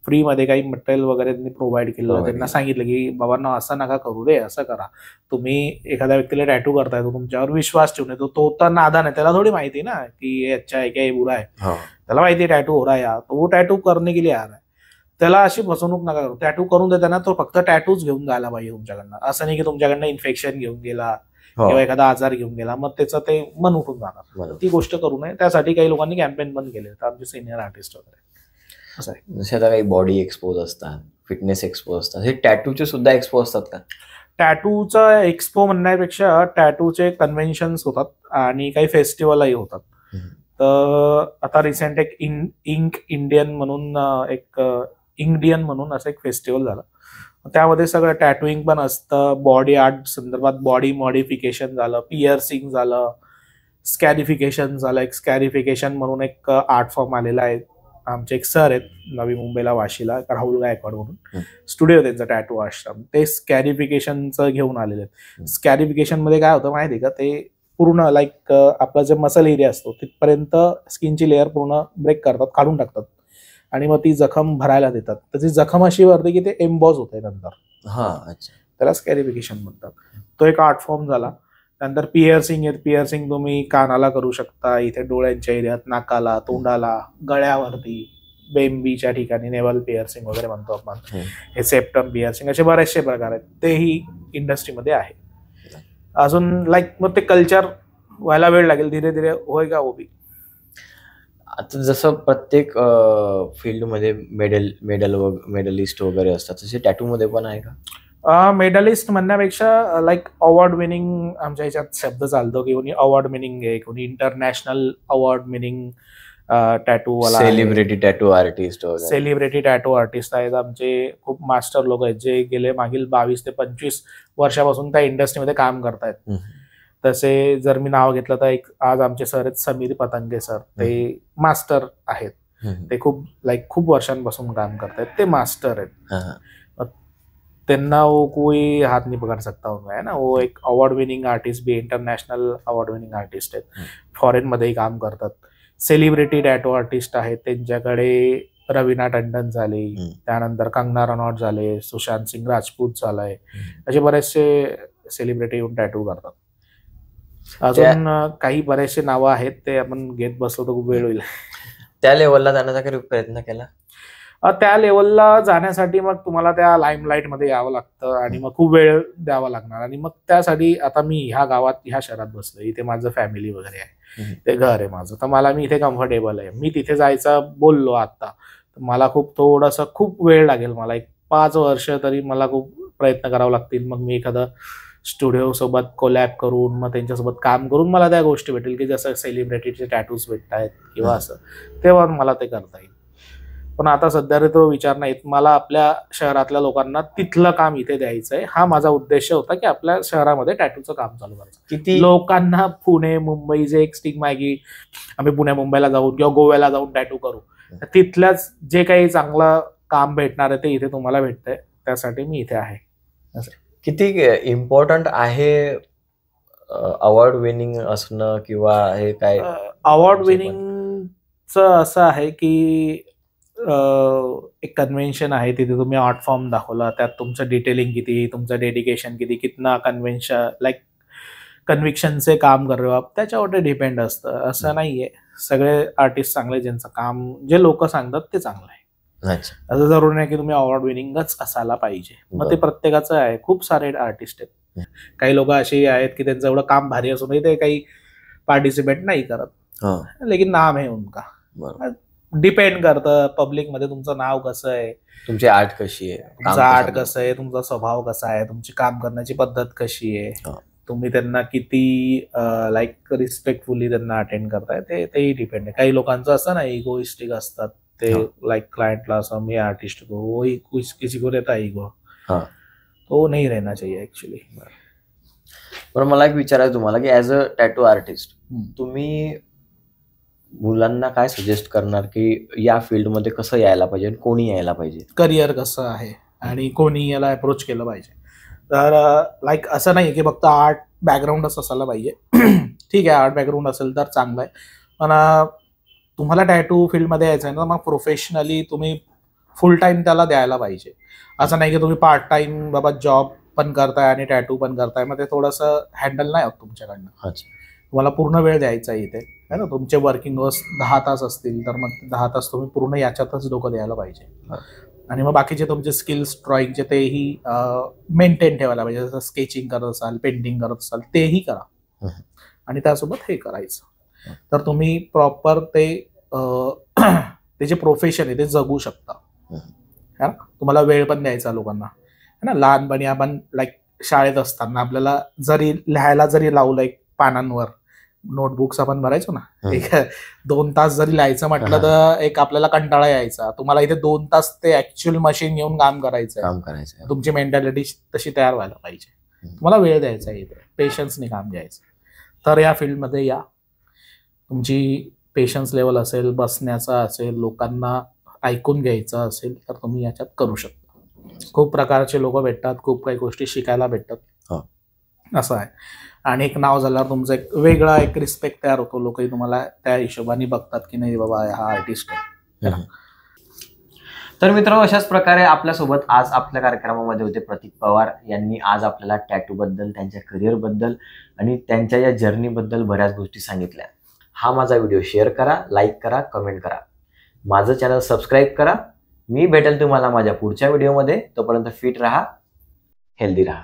फ्रीमध्ये काही मटेरियल वगैरे त्यांनी प्रोव्हाइड केलं. त्यांना सांगितलं की बाबांना असं नका करू रे, असं करा. तुम्ही एखाद्या व्यक्तीला टॅटू करताय, तो तुमच्यावर विश्वास ठेवून येतो, तो तर नादान आहे, त्याला थोडी माहिती ना की अच्छा आहे क्या बुरा आहे. त्याला माहिती आहे टॅटू हो रहा है, तो टॅटू करने के लिए आ रहा है. त्याला अशी फसवणूक नका करू. टॅटू करून देताना तो फक्त टॅटूच घेऊन जायला पाहिजे तुमच्याकडनं, असं नाही की तुमच्याकडनं इन्फेक्शन घेऊन गेला किंवा एखादा आजार घेऊन गेला, मग त्याचं ते मन उठून जाणार. ती गोष्ट करू नये. त्यासाठी काही लोकांनी कॅम्पेन बंद केले, तर आमचे सिनियर आर्टिस्ट वगैरे असं आहे. जसे आता काही बॉडी एक्सपोज असतात, फिटनेस एक्सपोज असतात, हे टॅटूचे सुद्धा एक्सपो असतात का? टॅटूचा एक्सपो म्हणण्यापेक्षा टॅटूचे कन्व्हेन्शन्स होतात आणि काही फेस्टिवलही होतात. तर आता रिसेंट एक इंक इंडियन म्हणून एक इंडियन म्हणून असं एक फेस्टिवल झालं. त्यामध्ये सगळं टॅटूइंग पण असतं, बॉडी आर्ट संदर्भात बॉडी मॉडिफिकेशन झालं, पिअर्सिंग झालं, स्कॅरिफिकेशन झालं. एक स्कॅरिफिकेशन म्हणून एक आर्ट फॉर्म आलेला आहे. आमचे एक सर आहेत नवी मुंबईला वाशीला, राहुल गायकवाड म्हणून स्टुडिओ त्यांचा टॅटू आश्रम, ते स्कॅरिफिकेशनचं घेऊन आलेले आहेत. स्कॅरिफिकेशन मध्ये काय होतं माहिती आहे का, ते पूर्ण लाईक आपला जे मसल एरिया असतो तिथपर्यंत स्किनची लेअर पूर्ण ब्रेक करतात, काढून टाकतात आणि मग ती जखम भरायला देतात. त्याची जखम अशी भरते की ते एम्बॉज होते नंतर. त्याला स्कॅरिफिकेशन म्हणतात. तो एक आर्ट फॉर्म झाला. नंतर पिअर्सिंग आहेत. पिअर्सिंग तुम्ही कानाला करू शकता, इथे डोळ्यांच्या एरियात, नाकाला, तोंडाला, गळ्यावरती, बेंबीच्या ठिकाणी नेवल पिअर्सिंग वगैरे म्हणतो आपण, हे सेप्टम पिअर्सिंग, असे बरेचसे प्रकार आहेत. तेही इंडस्ट्रीमध्ये आहे. अजून लाईक मग ते कल्चर व्हायला वेळ लागेल, धीरे धीरे होय का उभी. आता जसं प्रत्येक फील्डमध्ये मेडलिस्ट वगैरे असतात, तसे टॅटू मध्ये पण आहे का? मेडलिस्ट म्हणण्यापेक्षा लाईक अवॉर्ड विनिंग आमच्या ह्याच्यात शब्द चालतो की कोणी अवॉर्ड विनिंग आहे, कोणी इंटरनॅशनल अवॉर्ड विनिंग टॅटू वाला, celebrity tattoo artist. Celebrity tattoo artist आहेत आमचे, खूप मास्टर लोक आहेत जे गेले मागील 22 ते 25 वर्षापासून त्या इंडस्ट्रीमध्ये काम करतायत. तसे जर मी नाव घेतलं तर एक आज आमचे सर आहेत समीर पतंगे सर, ते मास्टर आहेत. ते खूप वर्षांपासून काम करतायत, ते मास्टर आहेत. त्यांना वो कोई हाथ नहीं पकड़ सकता होगा है ना. वो एक अवॉर्ड विनिंग आर्टिस्ट भी, इंटरनॅशनल अवॉर्ड विनिंग आर्टिस्ट आहेत, फॉरेन मध्येही काम करतात. सेलिब्रिटी टॅटू आर्टिस्ट आहेत, त्यांच्याकडे रवीना टंडन झाले, त्यानंतर कंगना रनौत झाले, सुशांत सिंग राजपूत झालाय, असे बरेचसे सेलिब्रिटी येऊन टॅटू करतात. अजून काही बरेचसे नावं आहेत, ते आपण घेत बसलो तर खूप वेळ होईल. त्या लेवलला जाण्याचा काही प्रयत्न केला? त्या लेवलला जाण्यासाठी मग तुम्हाला त्या लाईमलाईट मध्ये यावं लागतं आणि मग खूप वेळ द्यावा लागणार. आणि मग त्यासाठी आता मी ह्या गावात, ह्या शहरात बसलोय, इथे माझं फॅमिली वगैरे आहे, ते घर आहे माझं, तर मी इथे कम्फर्टेबल आहे. मी तिथे जायचं बोललो आता, तर मला खूप वेळ लागेल. मला एक 5 वर्ष तरी मला खूप प्रयत्न करावे लागतील. मग मी एखादं स्टुडिओ सोबत कोलॅब करून मग त्यांच्यासोबत काम करून मला त्या गोष्टी भेटेल की जसं सेलिब्रिटीचे टॅटूज भेटत आहेत किंवा असं, तेव्हा मला ते करता येईल. पण आता सध्या तो विचार नाहीत. मला आपल्या शहरातल्या लोकांना तिथलं काम इथे द्यायचं आहे, हा माझा उद्देश होता की आपल्या शहरामध्ये टॅटूचं काम चालू करायचं. किती लोकांना पुणे मुंबई जे एक स्टिग्मा आहे की आम्ही पुणे मुंबईला जाऊन किंवा गोव्याला जाऊन टॅटू करू, तिथल्याच जे काही चांगलं काम भेटणार आहे ते इथे तुम्हाला भेटतंय, त्यासाठी मी इथे आहे. किती इम्पॉर्टंट आहे अवॉर्ड विनिंग असणं किंवा हे काय? अवॉर्ड विनिंगचं असं आहे की एक कन्व्हेन्शन आहे, तिथे तुम्ही आर्ट फॉर्म दाखवला, त्यात तुमचं डिटेलिंग किती, तुमचं डेडिकेशन किती, कितना कन्व्हेन्शन लाईक कन्व्हिक्शनचे काम कर रहे हो आप, त्याच्यावर डिपेंड असतं. असं नाहीये सगळे आर्टिस्ट चांगले, ज्यांचं काम जे लोक सांगतात ते चांगलं आहे. असं जरूर नाही की तुम्ही अवॉर्ड विनिंगच असायला पाहिजे. मग ते प्रत्येकाचं आहे. खूप सारे आर्टिस्ट आहेत, काही लोक असे आहेत की त्यांचं एवढं काम भारी असूनही ते काही पार्टिसिपेट नाही करत, लेकिन नाम आहे उनका. डिपेंड करतं पब्लिक मध्ये तुमचं नाव कसं आहे, तुमची आर्ट कशी आहे, तुमचं आर्ट कसं आहे, तुमचा स्वभाव कसा आहे, तुमची काम करण्याची पद्धत कशी आहे, तुम्ही त्यांना किती लाईक रिस्पेक्टफुली त्यांना अटेंड करताय, तेही डिपेंड आहे. काही लोकांचं असं ना इगोइस्टिक असतात ते, लाईक क्लायंटला असं मी आर्टिस्ट को वही किसी को रहता है ईगो, तो नहीं रहना चाहिए ऍक्च्युली. पण मला एक विचारायचं तुम्हाला की ऍज अ टॅटू आर्टिस्ट तुम्ही मुलांना काय सजेस्ट करणार की या फील्डमध्ये कसं यायला पाहिजे, कोणी यायला पाहिजे, करिअर कसं आहे आणि कोणी याला अप्रोच केलं पाहिजे? तर लाईक असं नाही की फक्त आर्ट बॅकग्राऊंडच असायला पाहिजे. ठीक आहे, आर्ट बॅकग्राऊंड असेल तर चांगलं आहे, पण तुम्हाला टॅटू फील्डमध्ये यायचं आहे ना, मग प्रोफेशनली तुम्ही फुल टाइम त्याला द्यायला पाहिजे. असं नाही की तुम्ही पार्ट टाइम बाबा जॉब पण करताय आणि टॅटू पण करताय, मग ते थोडंसं हँडल नाही होत तुमच्याकडनं. तुम्हाला पूर्ण वेळ द्यायचा इथे आहे ना. तुमचे वर्किंग अवर्स 10 तास असतील तर मग 10 तास तुम्ही पूर्ण याच्यातच डोकं द्यायला पाहिजे. आणि मग बाकीचे तुमचे स्किल्स ड्रॉइंगचे तेही मेंटेन ठेवायला पाहिजे. जसं स्केचिंग करत असाल, पेंटिंग करत असाल, तेही करा आणि त्यासोबत हे करायचं. तर तुम्ही प्रॉपर ते जे प्रोफेशन आहे ते जगू शकता. है ना, तुम्हाला वेळ पण द्यायचा लोकांना. है ना, लहानपणी आपण लाईक शाळेत असताना आपल्याला जरी लिहायला जरी लावलं एक पानांवर, नोटबुक्स आपण भरायचो ना, एक 2 तास जरी लिहायचं म्हटलं तर एक आपल्याला कंटाळा यायचा. तुम्हाला इथे 2 तास ते ऍक्च्युअल मशीन घेऊन काम करायचं. तुमची मेंटॅलिटी तशी तयार व्हायला पाहिजे. तुम्हाला वेळ द्यायचा इथे, पेशन्सने काम घ्यायचं. तर या फील्डमध्ये या, तुमची पेशन्स लेवल असेल, बसण्याचा असेल, लोकांना ऐकून घ्यायचं असेल तर तुम्ही याच्यात करू शकता. खूप प्रकारचे लोक भेटतात, खूप काही गोष्टी शिकायला भेटतात, असं आहे. आणि एक नाव झाल्यावर तुमचं एक वेगळा एक रिस्पेक्ट तयार होतो. लोकही तुम्हाला त्या हिशोबाने बघतात की नाही बाबा हा आर्टिस्ट आहे. तर मित्रांनो, अशाच प्रकारे आपल्यासोबत आज आपल्या कार्यक्रमामध्ये होते प्रतीक पवार यांनी आज आपल्याला टॅटू बद्दल, त्यांच्या करिअर बद्दल आणि त्यांच्या या जर्नी बद्दल बऱ्याच गोष्टी सांगितल्या. हा माझा व्हिडिओ शेअर करा, लाईक करा, कमेंट करा, माझं चॅनल सबस्क्राईब करा. मी भेटेल तुम्हाला माझ्या पुढच्या व्हिडिओमध्ये. तोपर्यंत फिट राहा, हेल्दी राहा.